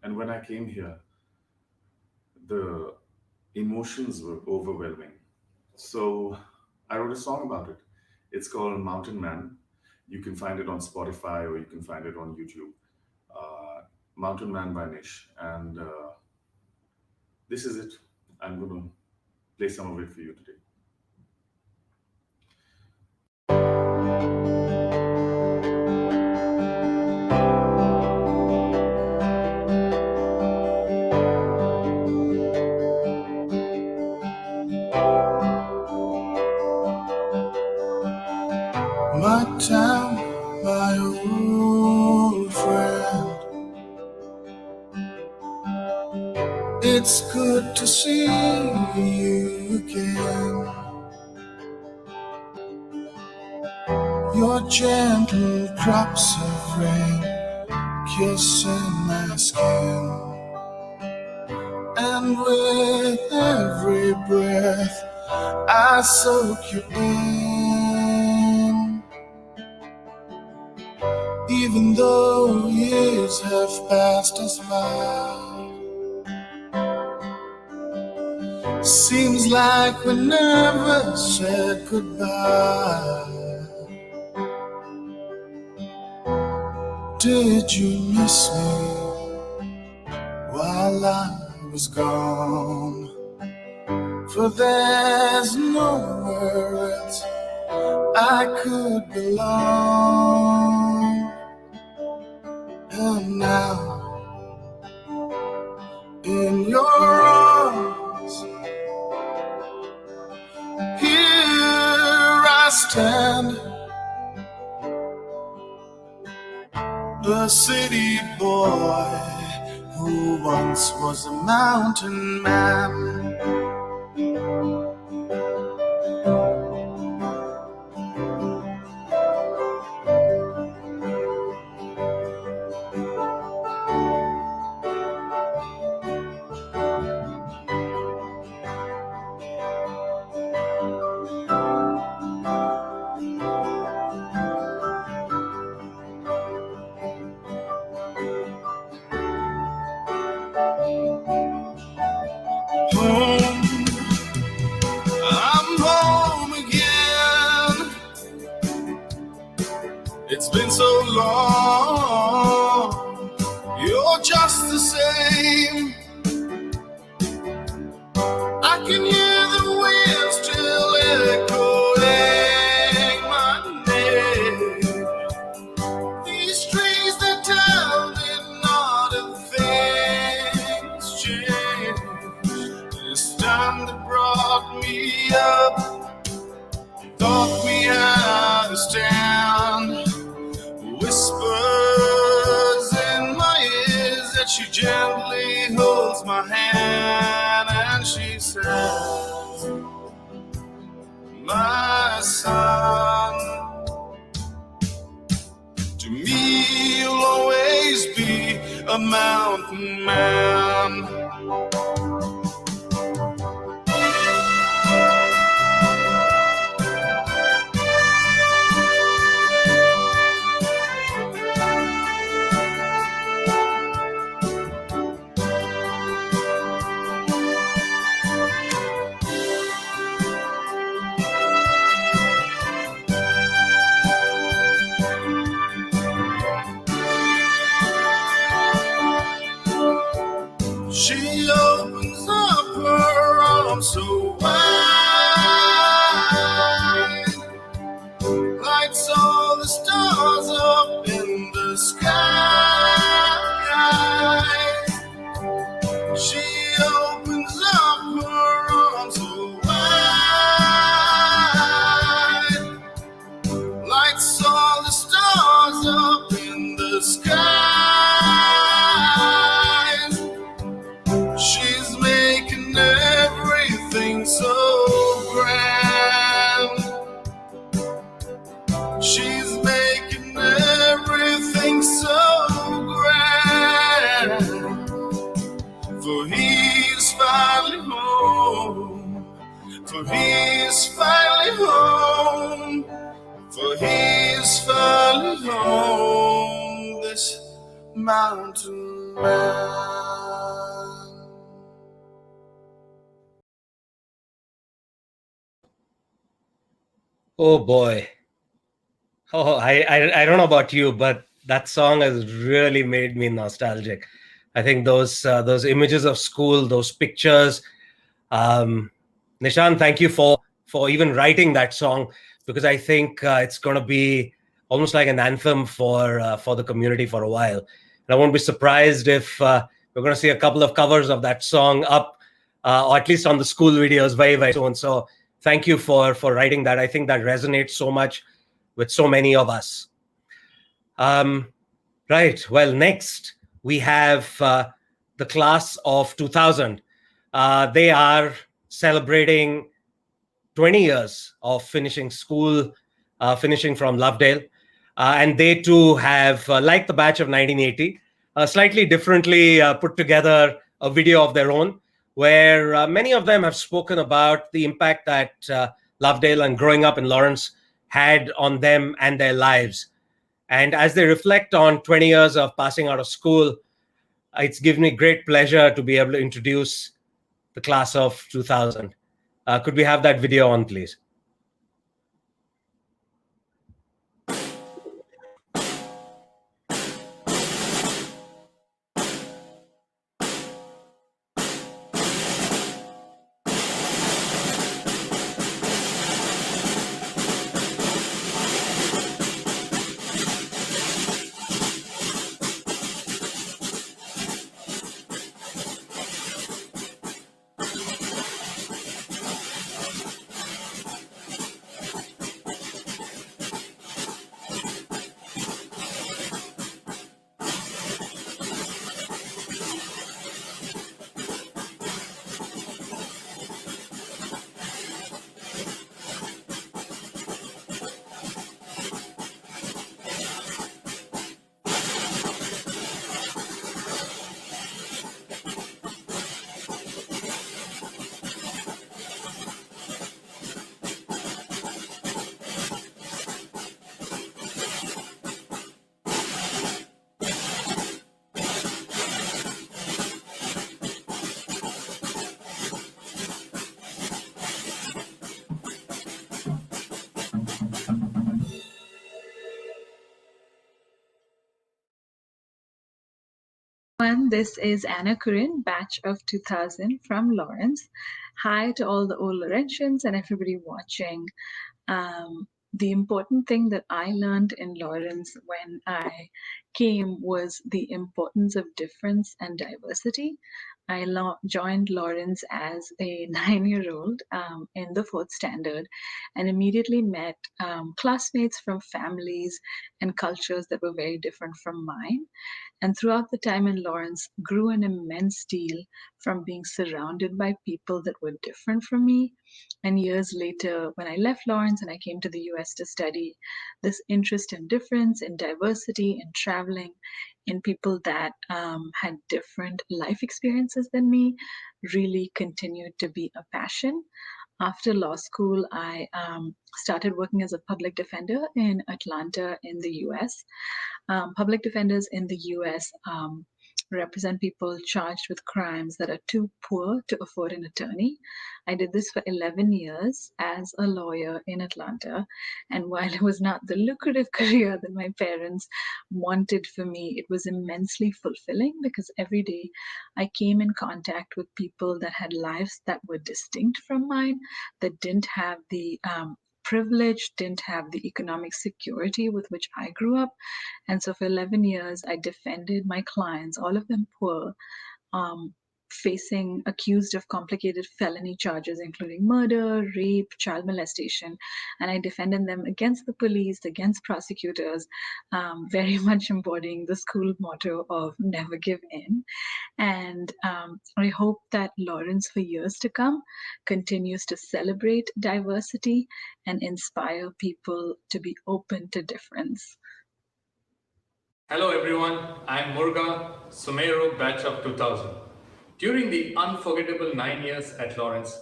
Speaker 17: And when I came here, the emotions were overwhelming. So I wrote a song about it. It's called Mountain Man. You can find it on Spotify or you can find it on YouTube. Mountain Man by Nish. And this is it. I'm going to play some of it for you today.
Speaker 18: My town, my old friend. It's good to see you again. Your gentle drops of rain kissing my skin. And with every breath I soak you in. Even though years have passed us by, seems like we never said goodbye. Did you miss me while I was gone? For there's nowhere else I could belong. And now, in your arms, here I stand, a city boy who once was a mountain man. I'm home again. It's been so long. You're just the same. I can hear the wind still echoing my name. These trees that tell me not a thing's changed. This time that brought me up, taught me how to stand. Whispers in my ears that she gently holds my hand and she says, my son, to me you'll always be a mountain man. She so wide, lights all the stars up in the sky. She opens up her arms so wide, lights all the stars up in the sky. She's making everything so grand. She's making everything so grand. For he's finally home. For he's finally home. For he's finally home. This mountain man.
Speaker 15: Oh boy. Oh, I don't know about you, but that song has really made me nostalgic. I think those images of school, those pictures. Nishan, thank you for even writing that song, because I think it's going to be almost like an anthem for the community for a while. And I won't be surprised if we're going to see a couple of covers of that song up, or at least on the school videos very, very soon. So thank you for writing that. I think that resonates so much with so many of us. Right. Well, next we have the class of 2000. They are celebrating 20 years of finishing school, finishing from Lovedale. And they too have, like the batch of 1980, slightly differently put together a video of their own, where many of them have spoken about the impact that Lovedale and growing up in Lawrence had on them and their lives. And as they reflect on 20 years of passing out of school, it's given me great pleasure to be able to introduce the class of 2000. Could we have that video on, please?
Speaker 19: This is Anna Kurin, batch of 2000 from Lawrence. Hi to all the old Laurentians and everybody watching. The important thing that I learned in Lawrence when I came was the importance of difference and diversity. I joined Lawrence as a 9-year-old in the 4th standard and immediately met classmates from families and cultures that were very different from mine. And throughout the time in Lawrence, grew an immense deal from being surrounded by people that were different from me. And years later, when I left Lawrence and I came to the US to study, this interest in difference, in diversity, in traveling, in people that had different life experiences than me really continued to be a passion. After law school, I started working as a public defender in Atlanta in the US. Public defenders in the US represent people charged with crimes that are too poor to afford an attorney. I did this for 11 years as a lawyer in Atlanta. And while it was not the lucrative career that my parents wanted for me, it was immensely fulfilling because every day I came in contact with people that had lives that were distinct from mine, that didn't have the privilege, didn't have the economic security with which I grew up. And so for 11 years, I defended my clients, all of them poor, facing accused of complicated felony charges, including murder, rape, child molestation. And I defended them against the police, against prosecutors, very much embodying the school motto of never give in. And I hope that Lawrence, for years to come, continues to celebrate diversity and inspire people to be open to difference.
Speaker 20: Hello everyone, I'm Murga Sumeru, batch of 2000. During the unforgettable 9 years at Lawrence,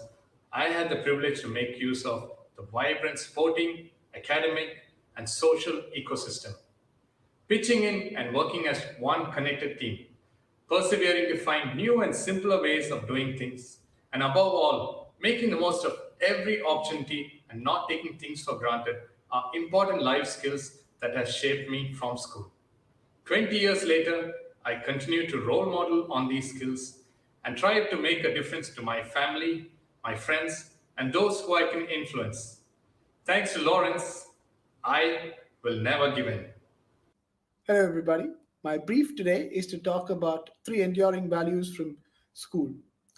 Speaker 20: I had the privilege to make use of the vibrant sporting, academic, and social ecosystem. Pitching in and working as one connected team, persevering to find new and simpler ways of doing things, and above all, making the most of every opportunity and not taking things for granted are important life skills that have shaped me from school. 20 years later, I continue to role model on these skills and try to make a difference to my family, my friends, and those who I can influence. Thanks to Lawrence, I will never give in.
Speaker 21: Hello, everybody. My brief today is to talk about 3 enduring values from school.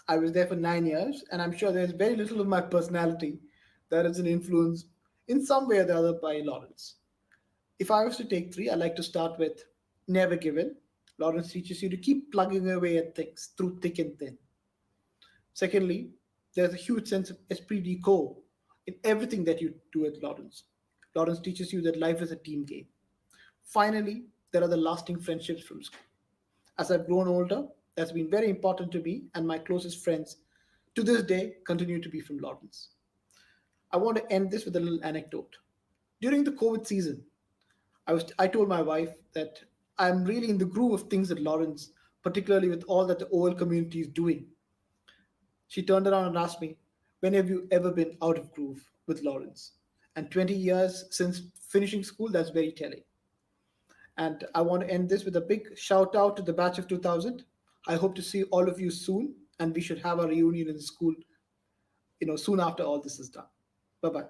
Speaker 21: I was there for 9 years, and I'm sure there's very little of my personality that is an influence in some way or the other by Lawrence. If I was to take 3, I'd like to start with never give in. Lawrence teaches you to keep plugging away at things through thick and thin. Secondly, there's a huge sense of esprit de corps in everything that you do at Lawrence. Lawrence teaches you that life is a team game. Finally, there are the lasting friendships from school. As I've grown older, that's been very important to me, and my closest friends to this day continue to be from Lawrence. I want to end this with a little anecdote. During the COVID season, I told my wife that I'm really in the groove of things at Lawrence, particularly with all that the OL community is doing. She turned around and asked me, when have you ever been out of groove with Lawrence? And 20 years since finishing school, that's very telling. And I want to end this with a big shout out to the batch of 2000. I hope to see all of you soon, and we should have a reunion in school, soon after all this is done. Bye-bye.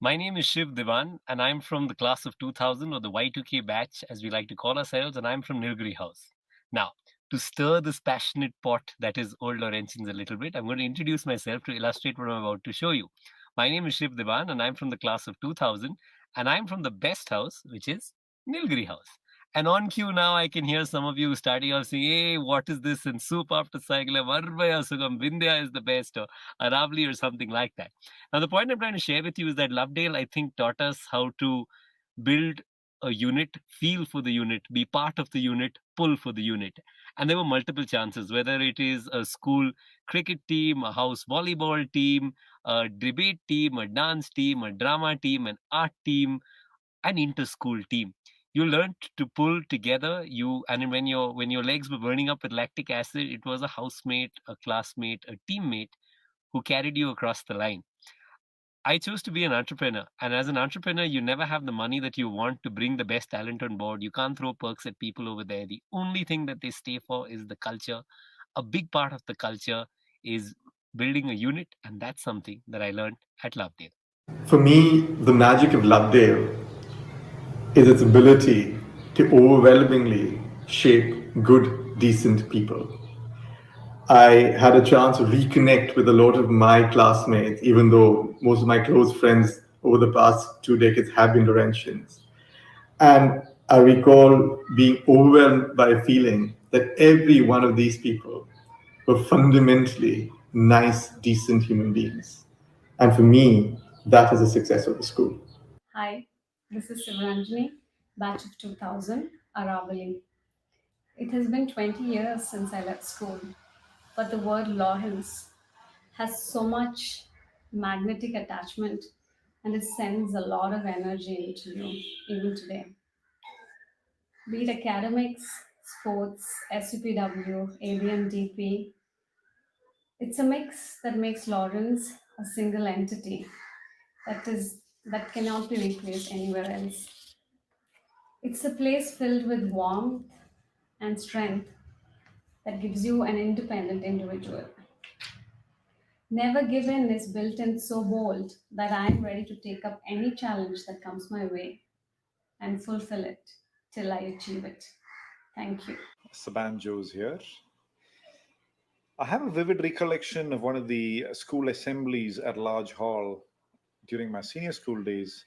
Speaker 22: My name is Shiv Diwan, and I'm from the class of 2000, or the Y2K batch, as we like to call ourselves, and I'm from Nilgiri House. Now, to stir this passionate pot that is old Laurentians a little bit, I'm going to introduce myself to illustrate what I'm about to show you. My name is Shiv Diwan, and I'm from the class of 2000, and I'm from the best house, which is Nilgiri House. And on cue now, I can hear some of you starting off saying, hey, what is this? And soup after cycle, Varvaya Sugam, Vindhya is the best, or Aravali, or something like that. Now, the point I'm trying to share with you is that Lovedale, I think, taught us how to build a unit, feel for the unit, be part of the unit, pull for the unit. And there were multiple chances, whether it is a school cricket team, a house volleyball team, a debate team, a dance team, a drama team, an art team, an inter-school team. You learned to pull together. And when your legs were burning up with lactic acid, it was a housemate, a classmate, a teammate who carried you across the line. I chose to be an entrepreneur. And as an entrepreneur, you never have the money that you want to bring the best talent on board. You can't throw perks at people over there. The only thing that they stay for is the culture. A big part of the culture is building a unit. And that's something that I learned at Lovedale.
Speaker 23: For me, the magic of Lovedale is its ability to overwhelmingly shape good, decent people. I had a chance to reconnect with a lot of my classmates, even though most of my close friends over the past 2 decades have been Laurentians. And I recall being overwhelmed by a feeling that every one of these people were fundamentally nice, decent human beings. And for me, that is the success of the school.
Speaker 24: Hi, this is Sivaranjani, batch of 2000, Aravali. It has been 20 years since I left school, but the word Lawrence has so much magnetic attachment and it sends a lot of energy into you even today. Be it academics, sports, SUPW, ABMDP. It's a mix that makes Lawrence a single entity that cannot be replaced anywhere else. It's a place filled with warmth and strength that gives you an independent individual. Never Give In is built in so bold that I'm ready to take up any challenge that comes my way and fulfill it till I achieve it. Thank you.
Speaker 2: Sabanjos here. I have a vivid recollection of one of the school assemblies at Large Hall during my senior school days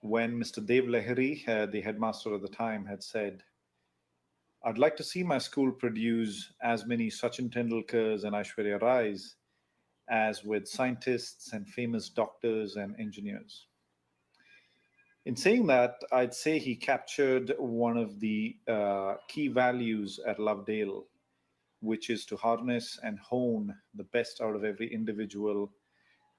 Speaker 2: when Mr. Dev Lahiri, the headmaster at the time, had said, I'd like to see my school produce as many Sachin Tendulkars and Aishwarya Rais as with scientists and famous doctors and engineers. In saying that, I'd say he captured one of the key values at Lovedale, which is to harness and hone the best out of every individual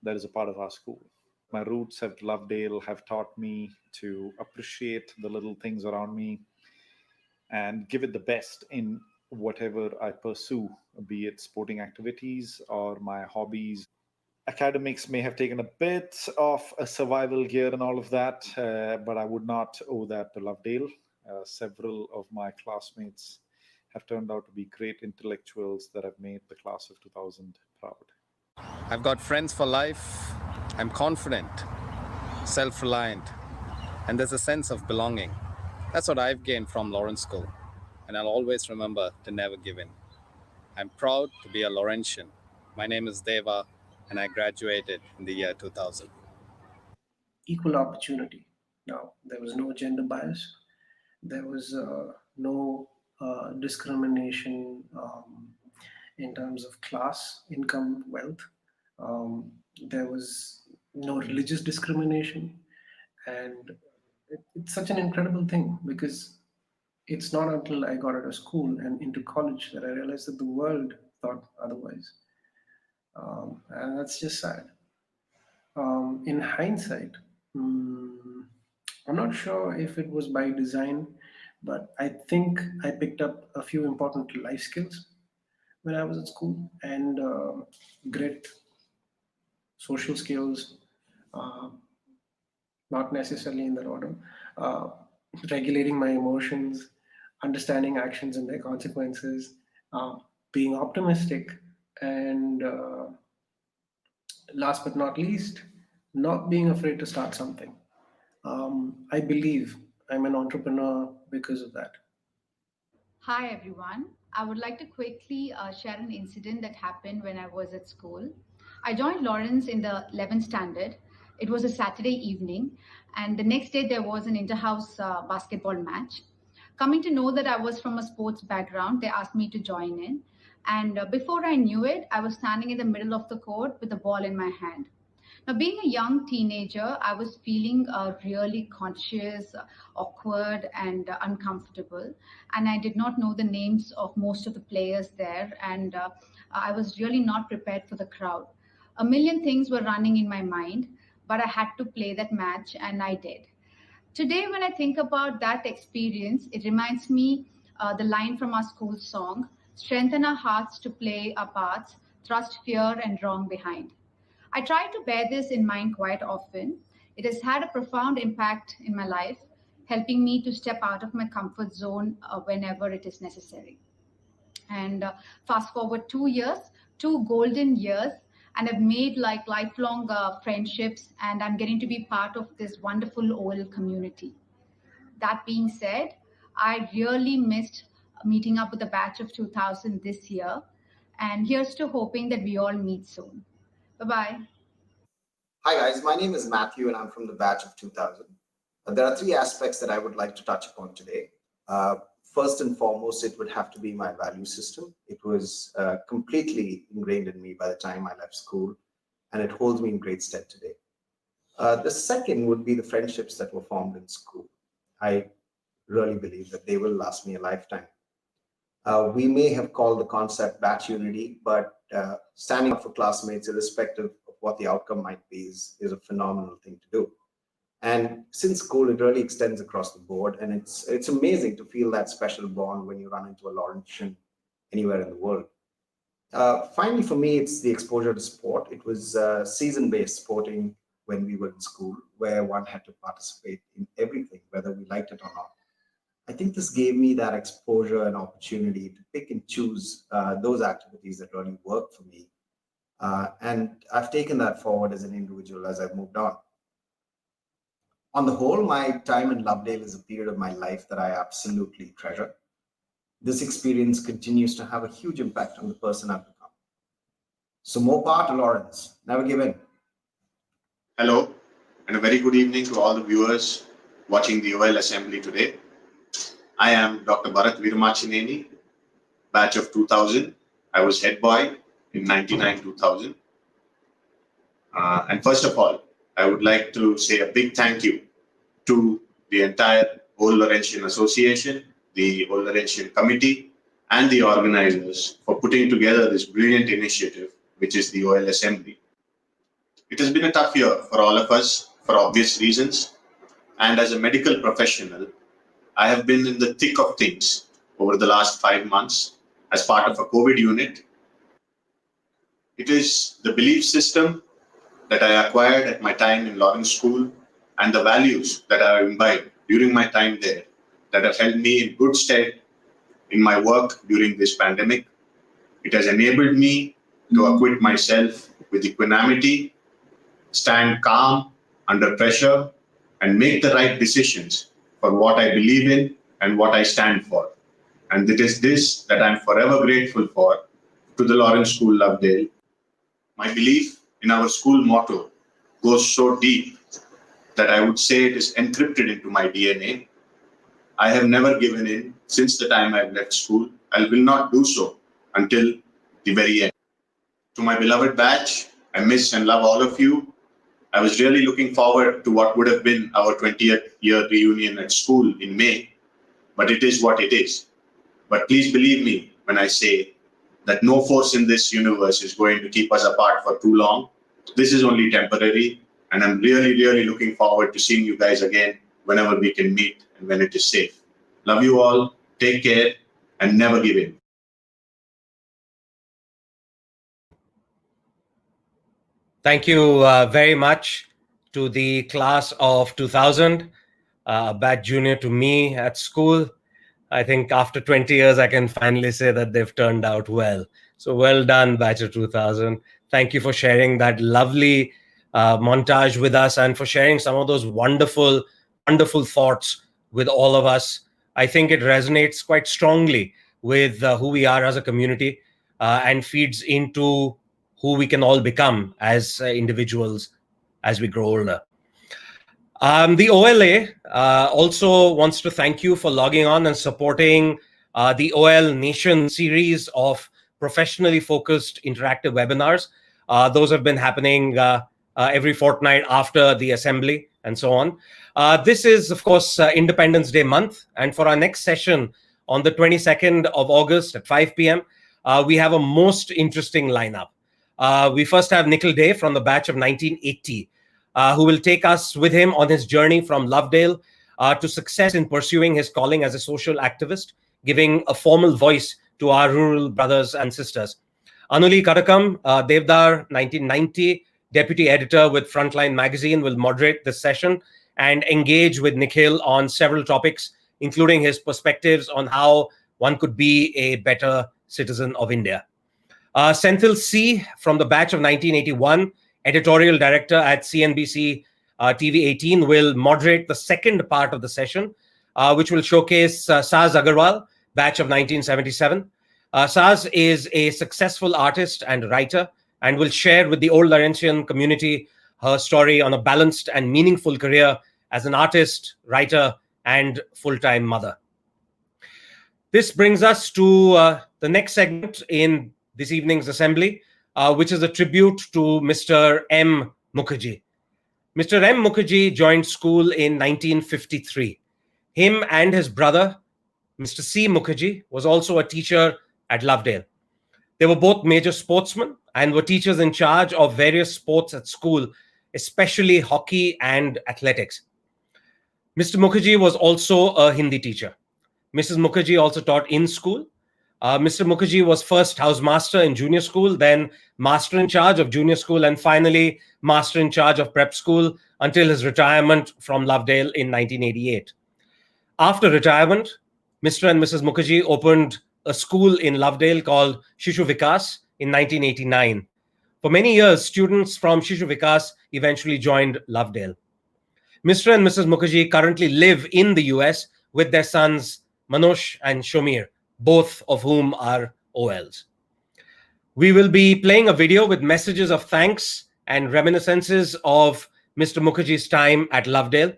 Speaker 2: that is a part of our school. My roots at Lovedale have taught me to appreciate the little things around me and give it the best in whatever I pursue, be it sporting activities or my hobbies. Academics may have taken a bit of a survival gear and all of that, but I would not owe that to Lovedale. Several of my classmates have turned out to be great intellectuals that have made the class of 2000 proud.
Speaker 3: I've got friends for life. I'm confident, self-reliant, and there's a sense of belonging. That's what I've gained from Lawrence School, and I'll always remember to never give in. I'm proud to be a Laurentian. My name is Deva, and I graduated in the year 2000.
Speaker 10: Equal opportunity. Now, there was no gender bias. There was no discrimination in terms of class, income, wealth. There was no religious discrimination. And it's such an incredible thing because it's not until I got out of school and into college that I realized that the world thought otherwise. And that's just sad. In hindsight, I'm not sure if it was by design, but I think I picked up a few important life skills when I was at school, and grit, social skills, not necessarily in that order, regulating my emotions, understanding actions and their consequences, being optimistic, and last but not least, not being afraid to start something. I believe I'm an entrepreneur because of that.
Speaker 12: Hi, everyone. I would like to quickly share an incident that happened when I was at school. I joined Lawrence in the 11th standard. It was a Saturday evening, and the next day there was an inter-house basketball match. Coming to know that I was from a sports background, they asked me to join in. And before I knew it, I was standing in the middle of the court with the ball in my hand. Now, being a young teenager, I was feeling really conscious, awkward, and uncomfortable. And I did not know the names of most of the players there. And I was really not prepared for the crowd. A million things were running in my mind, but I had to play that match, and I did. Today, when I think about that experience, it reminds me the line from our school song, strengthen our hearts to play our parts, thrust fear and wrong behind. I try to bear this in mind quite often. It has had a profound impact in my life, helping me to step out of my comfort zone whenever it is necessary. And fast forward 2 years, 2 golden years, and I've made like lifelong friendships, and I'm getting to be part of this wonderful OL community. That being said, I really missed meeting up with the batch of 2000 this year. And here's to hoping that we all meet soon. Bye-bye.
Speaker 25: Hi guys, my name is Matthew and I'm from the batch of 2000. There are 3 aspects that I would like to touch upon today. First and foremost, it would have to be my value system. It was completely ingrained in me by the time I left school, and it holds me in great stead today. The second would be the friendships that were formed in school. I really believe that they will last me a lifetime. We may have called the concept batch unity, but standing up for classmates, irrespective of what the outcome might be, is a phenomenal thing to do. And since school, it really extends across the board, and it's amazing to feel that special bond when you run into a Laurentian anywhere in the world. Finally, for me, it's the exposure to sport. It was season-based sporting when we were in school, where one had to participate in everything, whether we liked it or not. I think this gave me that exposure and opportunity to pick and choose those activities that really work for me. And I've taken that forward as an individual as I've moved on. On the whole, my time in Lovedale is a period of my life that I absolutely treasure. This experience continues to have a huge impact on the person I've become. So more power to Lawrence. Never give in.
Speaker 6: Hello, and a very good evening to all the viewers watching the OL Assembly today. I am Dr. Bharat Virumachineni, batch of 2000. I was head boy in 99-2000. And first of all, I would like to say a big thank you to the entire Old Laurentian Association, the Old Laurentian Committee, and the organizers for putting together this brilliant initiative, which is the OL Assembly. It has been a tough year for all of us for obvious reasons. And as a medical professional, I have been in the thick of things over the last 5 months as part of a COVID unit. It is the belief system that I acquired at my time in Lawrence School and the values that I imbibed during my time there that have held me in good stead in my work during this pandemic. It has enabled me to acquit myself with equanimity, stand calm under pressure, and make the right decisions for what I believe in and what I stand for. And it is this that I'm forever grateful for to the Lawrence School Lovedale. My belief in our school motto goes so deep that I would say it is encrypted into my DNA. I have never given in since the time I've left school. I will not do so until the very end. To my beloved batch, I miss and love all of you. I was really looking forward to what would have been our 20th year reunion at school in May, but it is what it is. But please believe me when I say that no force in this universe is going to keep us apart for too long. This is only temporary, and I'm really, really looking forward to seeing you guys again whenever we can meet and when it is safe. Love you all, take care, and never give in.
Speaker 15: Thank you very much to the class of 2000, a bad junior to me at school. I think after 20 years, I can finally say that they've turned out well. So well done, batch of 2000. Thank you for sharing that lovely montage with us and for sharing some of those wonderful, wonderful thoughts with all of us. I think it resonates quite strongly with who we are as a community and feeds into who we can all become as individuals as we grow older. The OLA also wants to thank you for logging on and supporting the OL Nation series of professionally focused interactive webinars. Those have been happening every fortnight after the assembly and so on. This is, of course, Independence Day month. And for our next session on the 22nd of August at 5 p.m., we have a most interesting lineup. We first have Nikhil Day from the batch of 1980. Who will take us with him on his journey from Lovedale to success in pursuing his calling as a social activist, giving a formal voice to our rural brothers and sisters. Anuli Karakam, Devdar, 1990, deputy editor with Frontline magazine, will moderate this session and engage with Nikhil on several topics, including his perspectives on how one could be a better citizen of India. Senthil C. from the batch of 1981, editorial director at CNBC TV 18, will moderate the second part of the session, which will showcase Saz Agarwal, batch of 1977. Saz is a successful artist and writer and will share with the Old Laurentian community her story on a balanced and meaningful career as an artist, writer, and full-time mother. This brings us to the next segment in this evening's assembly, which is a tribute to Mr. M. Mukherjee. Mr. M. Mukherjee joined school in 1953. Him and his brother, Mr. C. Mukherjee, was also a teacher at Lovedale. They were both major sportsmen and were teachers in charge of various sports at school, especially hockey and athletics. Mr. Mukherjee was also a Hindi teacher. Mrs. Mukherjee also taught in school. Mr. Mukherjee was first housemaster in junior school, then master in charge of junior school, and finally master in charge of prep school until his retirement from Lovedale in 1988. After retirement, Mr. and Mrs. Mukherjee opened a school in Lovedale called Shishu Vikas in 1989. For many years, students from Shishu Vikas eventually joined Lovedale. Mr. and Mrs. Mukherjee currently live in the US with their sons Manosh and Shomir, both of whom are OLs. We will be playing a video with messages of thanks and reminiscences of Mr. Mukherjee's time at Lovedale.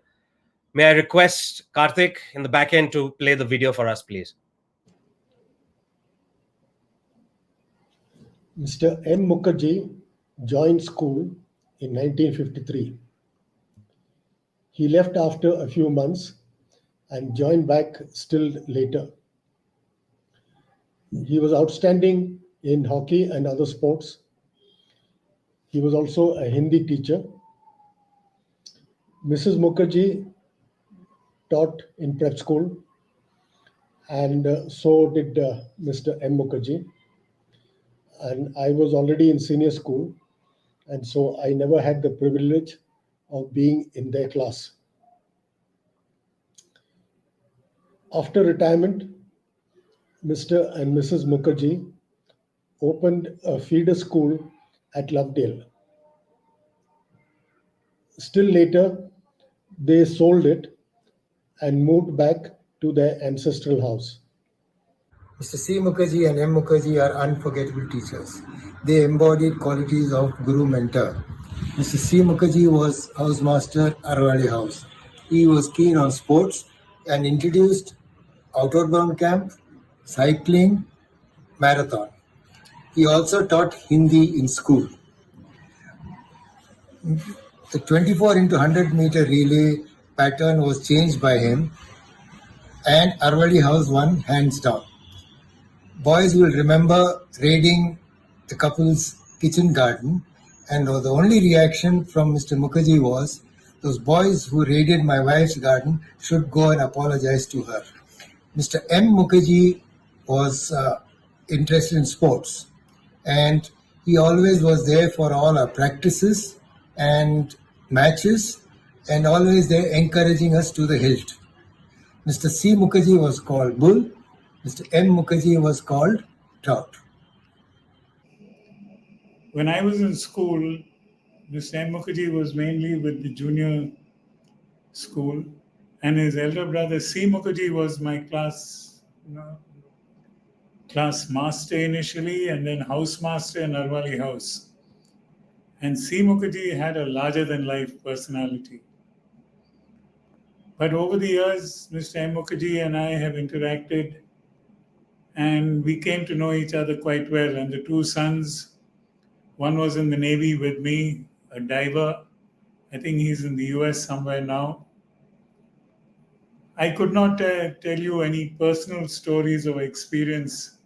Speaker 15: May I request Karthik in the back end to play the video for us, please?
Speaker 7: Mr. M. Mukherjee joined school in 1953. He left after a few months and joined back still later. He was outstanding in hockey and other sports. He was also a Hindi teacher. Mrs. Mukherjee taught in prep school, and so did Mr. M. Mukherjee. And I was already in senior school, and so I never had the privilege of being in their class. After retirement, Mr. and Mrs. Mukherjee opened a feeder school at Lovedale. Still later, they sold it and moved back to their ancestral house.
Speaker 8: Mr. C. Mukherjee and M. Mukherjee are unforgettable teachers. They embodied qualities of Guru Mentor. Mr. C. Mukherjee was housemaster Arwali House. He was keen on sports and introduced outward bound camp, cycling, marathon. He also taught Hindi in school. The 24 into 100 meter relay pattern was changed by him, and Arwali House won hands down. Boys will remember raiding the couple's kitchen garden, and the only reaction from Mr. Mukherjee was, "Those boys who raided my wife's garden should go and apologize to her." Mr. M. Mukherjee was interested in sports, and he always was there for all our practices and matches, and always there encouraging us to the hilt. Mr. C. Mukherjee was called Bull. Mr. M. Mukherjee was called Trout.
Speaker 9: When I was in school, Mr. M. Mukherjee was mainly with the junior school, and his elder brother C. Mukherjee was my class master initially, and then housemaster in Arwali House. And C. Mukherjee had a larger-than-life personality. But over the years, Mr. M. Mukherjee and I have interacted, and we came to know each other quite well. And the two sons, one was in the Navy with me, a diver. I think he's in the US somewhere now. I could not tell you any personal stories or experience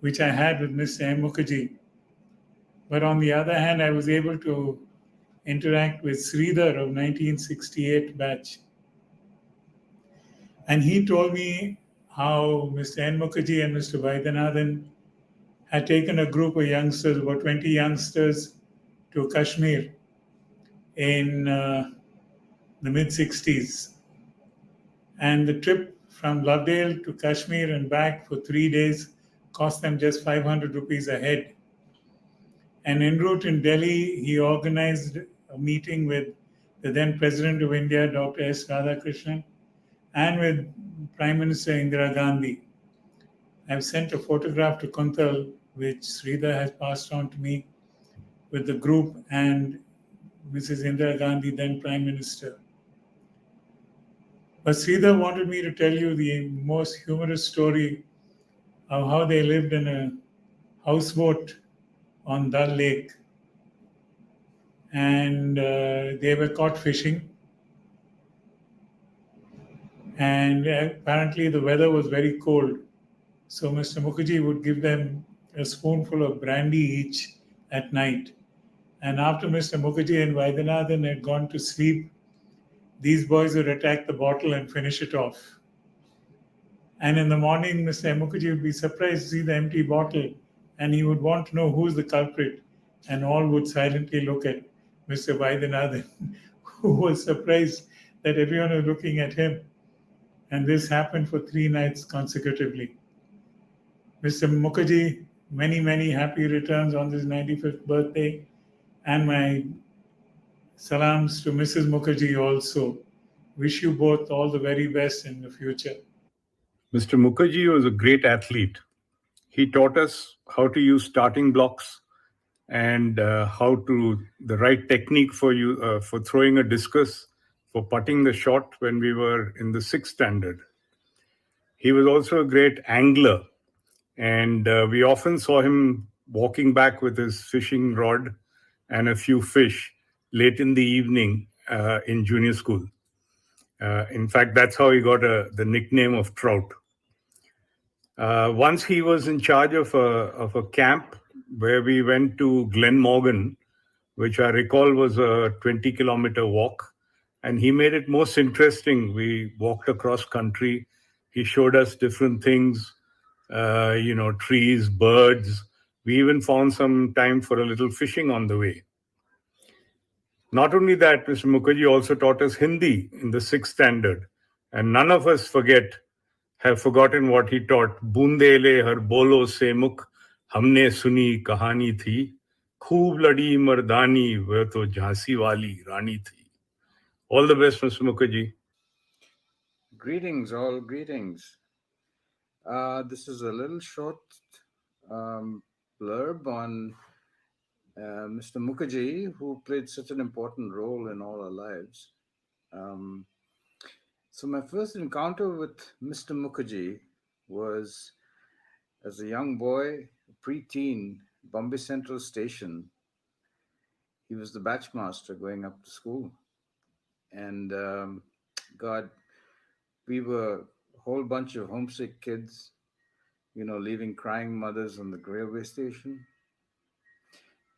Speaker 9: which I had with Mr. M. Mukherjee. But on the other hand, I was able to interact with Sridhar of 1968 batch. And he told me how Mr. N. Mukherjee and Mr. Vaidyanathan had taken a group of youngsters, about 20 youngsters, to Kashmir in the mid-60s. And the trip from Lovedale to Kashmir and back for 3 days cost them just 500 rupees a head. And en route in Delhi, he organized a meeting with the then President of India, Dr. S. Radhakrishnan, and with Prime Minister Indira Gandhi. I've sent a photograph to Kuntal, which Sridhar has passed on to me, with the group and Mrs. Indira Gandhi, then Prime Minister. But Sridhar wanted me to tell you the most humorous story of how they lived in a houseboat on Dal Lake. And they were caught fishing. And apparently the weather was very cold. So Mr. Mukherjee would give them a spoonful of brandy each at night. And after Mr. Mukherjee and Vaidyanathan had gone to sleep, these boys would attack the bottle and finish it off. And in the morning, Mr. Mukherjee would be surprised to see the empty bottle, and he would want to know who's the culprit. And all would silently look at Mr. Vaidyanathan, who was surprised that everyone was looking at him. And this happened for 3 nights consecutively. Mr. Mukherjee, many, many happy returns on this 95th birthday. And my salams to Mrs. Mukherjee also. Wish you both all the very best in the future.
Speaker 4: Mr. Mukherjee was a great athlete. He taught us how to use starting blocks and how to the right technique for throwing a discus, for putting the shot when we were in the 6th standard. He was also a great angler, and we often saw him walking back with his fishing rod and a few fish late in the evening in junior school. In fact, that's how he got the nickname of Trout. Once he was in charge of a camp where we went to Glenmorgan, which I recall was a 20-kilometer walk. And he made it most interesting. We walked across country. He showed us different things, trees, birds. We even found some time for a little fishing on the way. Not only that, Mr. Mukherjee also taught us Hindi in the 6th standard. And none of us have forgotten what he taught. Bundele har bolo se mukh, हमने सुनी कहानी थी, खूब लड़ी मर्दानी, वह तो झांसी वाली रानी थी. All the best, Mr. Mukherjee.
Speaker 3: Greetings, all greetings. This is a little short blurb on Mr. Mukherjee, who played such an important role in all our lives. So my first encounter with Mr. Mukherjee was as a young boy, preteen, Bombay Central Station. He was the batch master going up to school. And God, we were a whole bunch of homesick kids, leaving crying mothers on the railway station.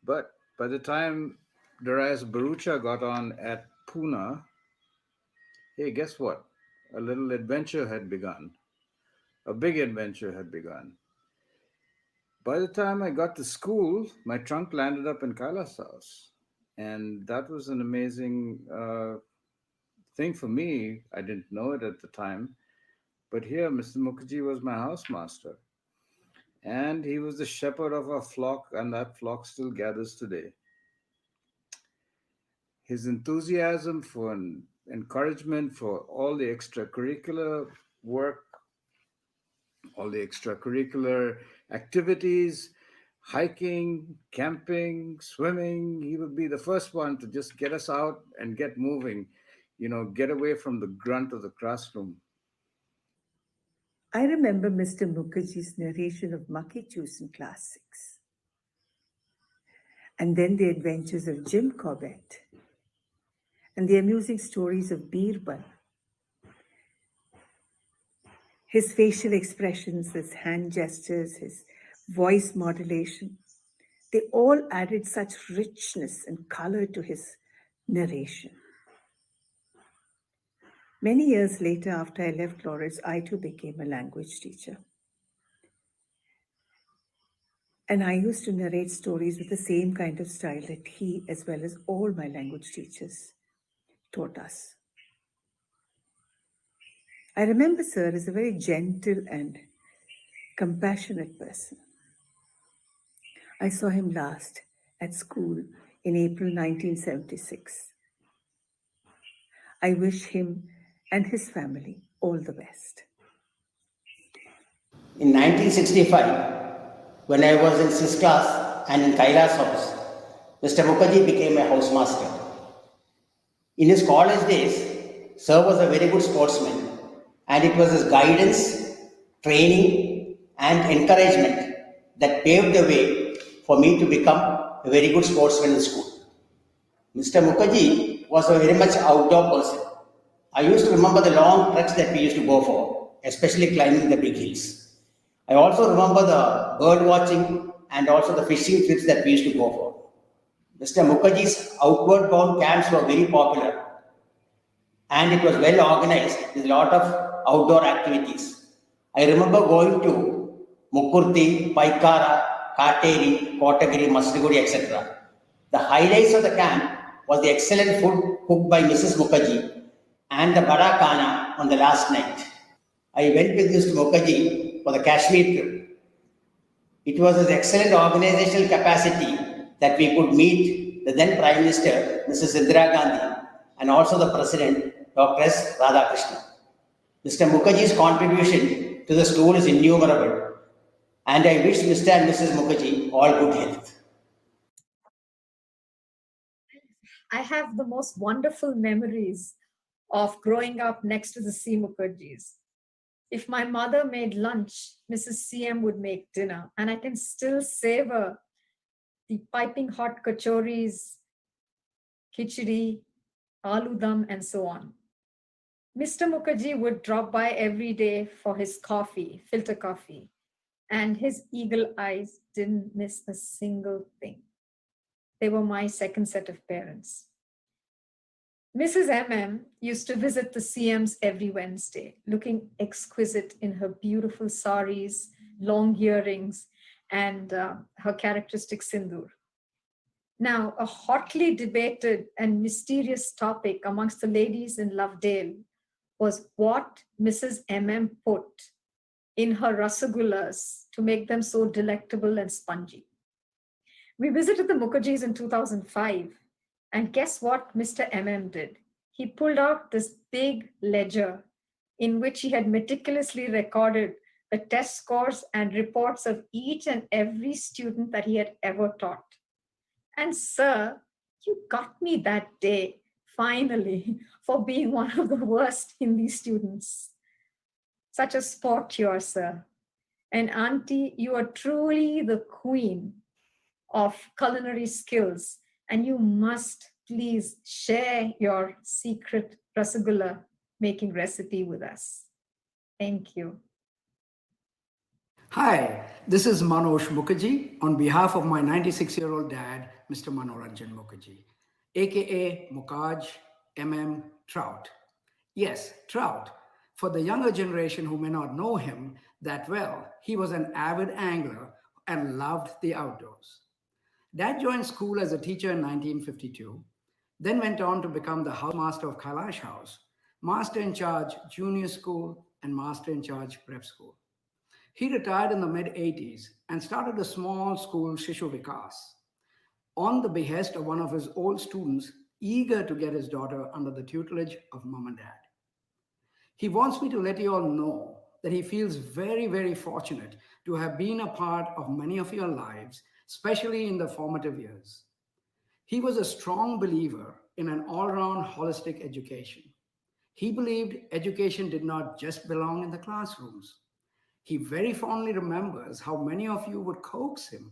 Speaker 3: But by the time Darius Barucha got on at Pune, hey, guess what? A little adventure had begun. A big adventure had begun. By the time I got to school, my trunk landed up in Kaila's house. And that was an amazing thing for me. I didn't know it at the time. But here, Mr. Mukherjee was my housemaster. And he was the shepherd of our flock, and that flock still gathers today. His enthusiasm for encouragement for all the extracurricular work, all the extracurricular activities, hiking, camping, swimming. He would be the first one to just get us out and get moving, get away from the grunt of the classroom.
Speaker 5: I remember Mr. Mukherjee's narration of Monkey Juice in class 6. And then the adventures of Jim Corbett and the amusing stories of Birbal. His facial expressions, his hand gestures, his voice modulation, they all added such richness and color to his narration. Many years later, after I left Lawrence, I too became a language teacher. And I used to narrate stories with the same kind of style that he, as well as all my language teachers, taught us. I remember Sir as a very gentle and compassionate person. I saw him last at school in April 1976. I wish him and his family all the best.
Speaker 11: In 1965, when I was in 6th class and in Kaila's house, Mr. Mukherjee became a housemaster. In his college days, Sir was a very good sportsman, and it was his guidance, training, and encouragement that paved the way for me to become a very good sportsman in school. Mr. Mukherjee was a very much outdoor person. I used to remember the long treks that we used to go for, especially climbing the big hills. I also remember the bird watching and also the fishing trips that we used to go for. Mr. Mukherjee's outward bound camps were very popular. and it was well organized with a lot of outdoor activities. I remember going to Mukherjee, Paikara, Kateri, Kotagiri, Masriguri, etc. The highlights of the camp was the excellent food cooked by Mrs. Mukherjee and the Bada Khana on the last night. I went with Mr. Mukherjee for the Kashmir trip. It was his excellent organizational capacity that we could meet the then Prime Minister, Mrs. Indira Gandhi, and also the President, Dr. S. Radhakrishnan. Mr. Mukherjee's contribution to the school is innumerable, and I wish Mr. and Mrs. Mukherjee all good health.
Speaker 1: I have the most wonderful memories of growing up next to the C. Mukherjees. If my mother made lunch, Mrs. CM would make dinner, and I can still savor the piping hot kachoris, khichdi, aloo dum, and so on. Mr. Mukherjee would drop by every day for his coffee, filter coffee, and his eagle eyes didn't miss a single thing. They were my second set of parents. Mrs. MM used to visit the CMs every Wednesday, looking exquisite in her beautiful saris, long earrings, and her characteristic sindoor. Now, a hotly debated and mysterious topic amongst the ladies in Lovedale was what Mrs. MM put in her rasagullas to make them so delectable and spongy. We visited the Mukherjees in 2005, and guess what Mr. MM did? He pulled out this big ledger in which he had meticulously recorded the test scores and reports of each and every student that he had ever taught. And sir, you got me that day, finally, for being one of the worst Hindi students. Such a sport you are, sir. And auntie, you are truly the queen of culinary skills, and you must please share your secret rasagulla making recipe with us. Thank you.
Speaker 13: Hi, this is Manoj Mukherjee on behalf of my 96-year-old dad, Mr. Manoranjan Mukherjee, aka Mukaj MM Trout. Yes, Trout. For the younger generation who may not know him that well, he was an avid angler and loved the outdoors. Dad joined school as a teacher in 1952, then went on to become the housemaster of Kailash House, master in charge junior school, and master in charge prep school. He retired in the mid-80s and started a small school, Shishu Vikas, on the behest of one of his old students eager to get his daughter under the tutelage of mom and dad. He wants me to let you all know that he feels very, very fortunate to have been a part of many of your lives, especially in the formative years. He was a strong believer in an all-round holistic education. He believed education did not just belong in the classrooms. He very fondly remembers how many of you would coax him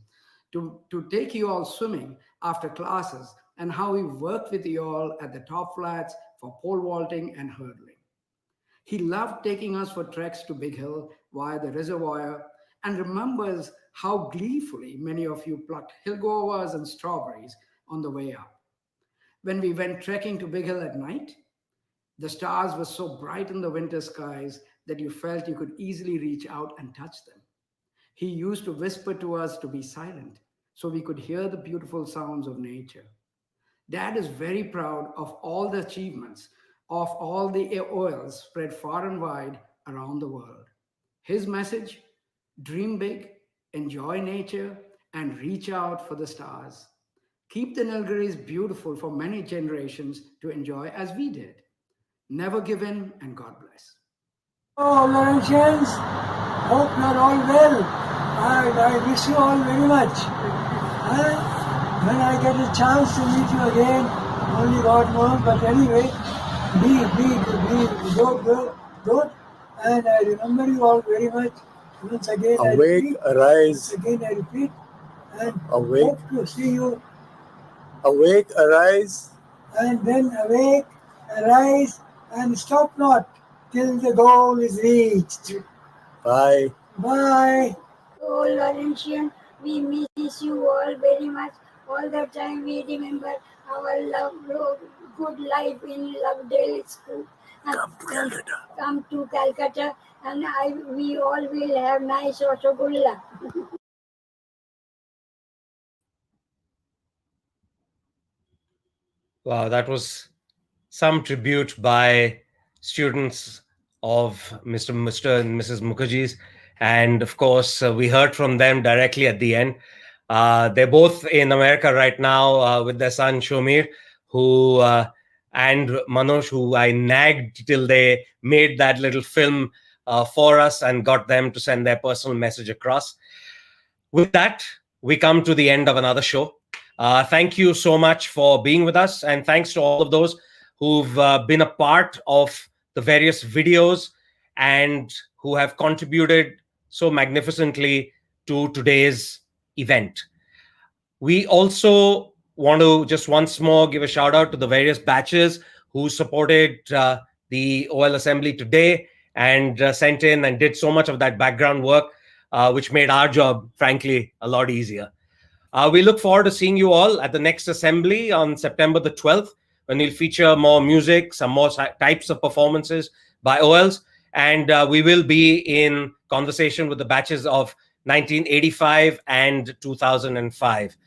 Speaker 13: to take you all swimming after classes and how he worked with you all at the top flats for pole vaulting and hurdling. He loved taking us for treks to Big Hill via the reservoir and remembers how gleefully many of you plucked hillgovas and strawberries on the way up. When we went trekking to Big Hill at night, the stars were so bright in the winter skies that you felt you could easily reach out and touch them. He used to whisper to us to be silent so we could hear the beautiful sounds of nature. Dad is very proud of all the achievements of all the oils spread far and wide around the world. His message: dream big, enjoy nature, and reach out for the stars. Keep the Nilgiris beautiful for many generations to enjoy as we did. Never give in, and God bless.
Speaker 14: Oh, Laurentians, hope you're all well. I wish you all very much. When I get a chance to meet you again, only God knows, but anyway, be good, and I remember you all very much. Once again,
Speaker 23: Awake, arise.
Speaker 14: Again, I repeat, and
Speaker 23: Awake.
Speaker 14: hope to see you.
Speaker 23: Awake, arise.
Speaker 14: And then awake, arise, and stop not till the goal is reached.
Speaker 23: Bye.
Speaker 14: Bye.
Speaker 16: Oh, Laurentian, we miss you all very much. All the time we remember our love, good life in Lovedale School. Come to Calcutta, and we all will have nice Rasgulla.
Speaker 15: Wow, that was some tribute by students of Mr. and Mrs. Mukherjee's. And of course, we heard from them directly at the end. They're both in America right now with their son Shomir, who and Manoj, who I nagged till they made that little film for us and got them to send their personal message across. With that, we come to the end of another show. Thank you so much for being with us, and thanks to all of those who've been a part of the various videos and who have contributed so magnificently to today's event. We also want to just once more give a shout out to the various batches who supported the OL Assembly today and sent in and did so much of that background work, which made our job, frankly, a lot easier. We look forward to seeing you all at the next assembly on September the 12th, when we'll feature more music, some more types of performances by OLs, and we will be in conversation with the batches of 1985 and 2005.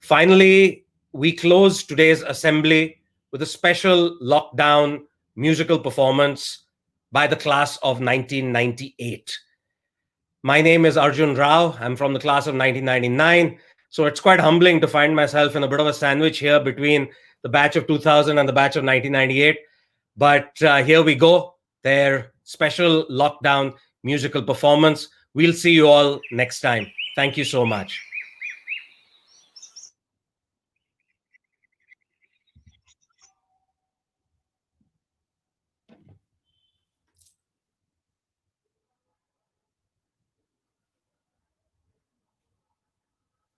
Speaker 15: Finally, we close today's assembly with a special lockdown musical performance by the class of 1998. My name is Arjun Rao. I'm from the class of 1999. So it's quite humbling to find myself in a bit of a sandwich here between the batch of 2000 and the batch of 1998. But here we go, their special lockdown musical performance. We'll see you all next time. Thank you so much.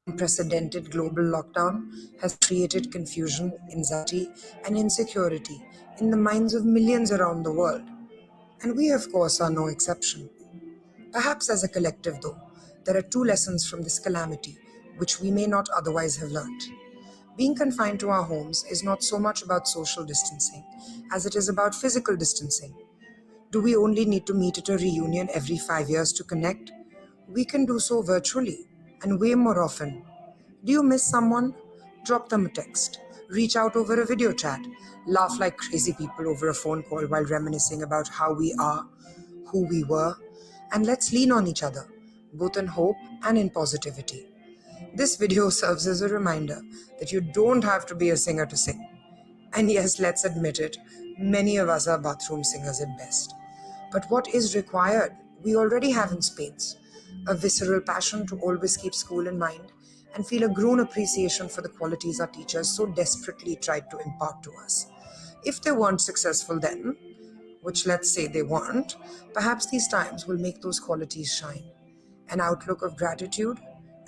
Speaker 17: Unprecedented global lockdown has created confusion, anxiety, and insecurity in the minds of millions around the world. And we, of course, are no exception. Perhaps as a collective, though, there are two lessons from this calamity which we may not otherwise have learnt. Being confined to our homes is not so much about social distancing as it is about physical distancing. Do we only need to meet at a reunion every 5 years to connect? We can do so virtually and way more often. Do you miss someone? Drop them a text. Reach out over a video chat. Laugh like crazy people over a phone call while reminiscing about how we are, who we were, and let's lean on each other, both in hope and in positivity. This video serves as a reminder that you don't have to be a singer to sing. And yes, let's admit it, many of us are bathroom singers at best. But what is required, we already have in spades. A visceral passion to always keep school in mind and feel a grown appreciation for the qualities our teachers so desperately tried to impart to us. If they weren't successful then, which let's say they weren't, perhaps these times will make those qualities shine. An outlook of gratitude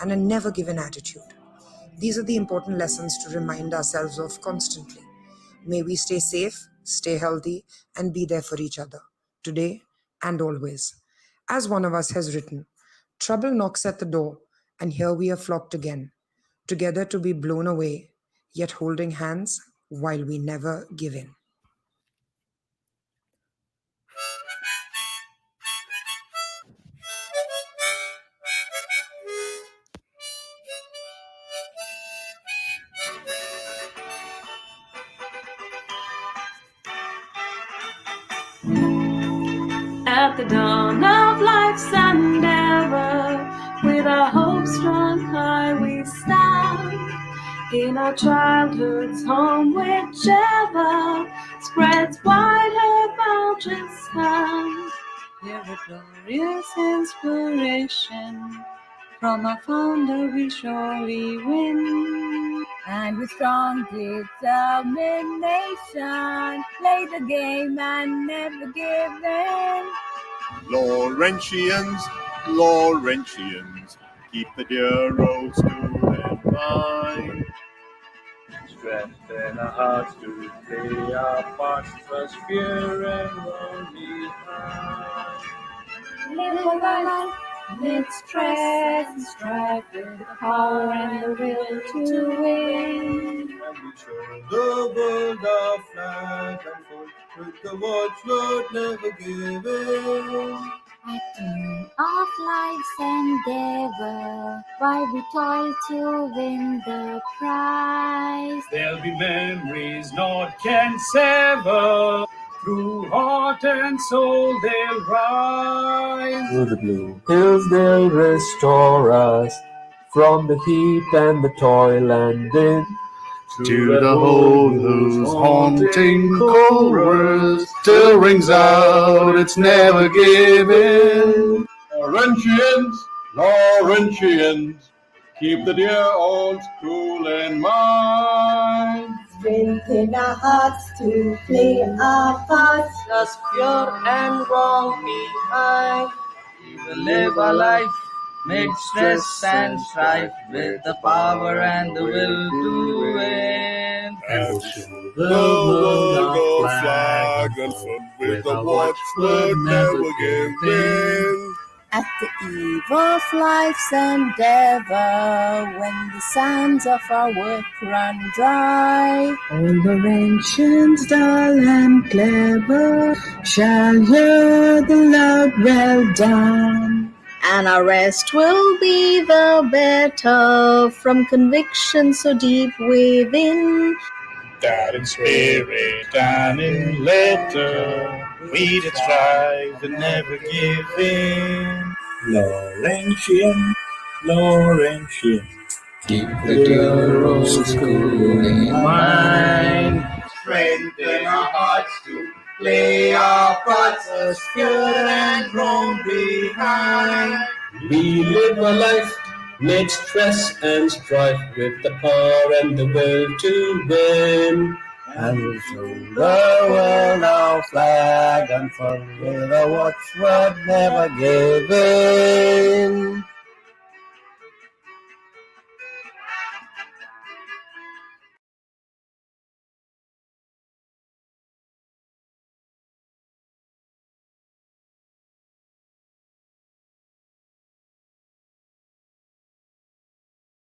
Speaker 17: and a never-given attitude. These are the important lessons to remind ourselves of constantly. May we stay safe, stay healthy, and be there for each other, today and always. As one of us has written, trouble knocks at the door, and here we are flocked again, together to be blown away, yet holding hands while we never give in.
Speaker 18: At the dawn of life's endeavor, with our hopes strung high we stand. In our childhood's home, whichever spreads wide her boundless hand. Here a glorious inspiration from our founder we'll surely win.
Speaker 19: And with strong determination, play the game and never give in.
Speaker 20: Laurentians, Laurentians, keep the dear old school in mind. Strengthen our hearts to play our parts, trust fear and wrong behind.
Speaker 18: Live a life amidst stress and strife with the power and the will to win.
Speaker 20: And show the world our flag unfold with the watchword never give in.
Speaker 19: At noon of life's endeavor, while we toil to win the prize.
Speaker 20: There'll be memories naught can sever, through heart and soul they'll rise.
Speaker 2: Through the blue hills they'll restore us, from the heat and the toil and din.
Speaker 20: To the home whose haunting chorus still rings out, it's never given. Laurentians, keep the dear old school in mind.
Speaker 18: Strengthen our hearts to play our parts,
Speaker 10: Us pure and wrong behind. We will live our life mid stress and strife, with the power and the will to win.
Speaker 20: And we'll show the world our flag unfold with a watchword never give in.
Speaker 19: At the eve of life's endeavor, when the sands of our work run dry, all the ancients dull and clever shall hear the loud well done, and our rest will be the better from conviction so deep within.
Speaker 20: That in spirit and in letter we did strive and never give in. Laurentian,
Speaker 2: Keep the dear old school in mind.
Speaker 20: strengthen our hearts to play our parts, us pure and wrong behind.
Speaker 2: We live a life mid stress and strife, with the power and the will to win.
Speaker 10: And we'll show the world our flag unfurled, with a watchword never give in.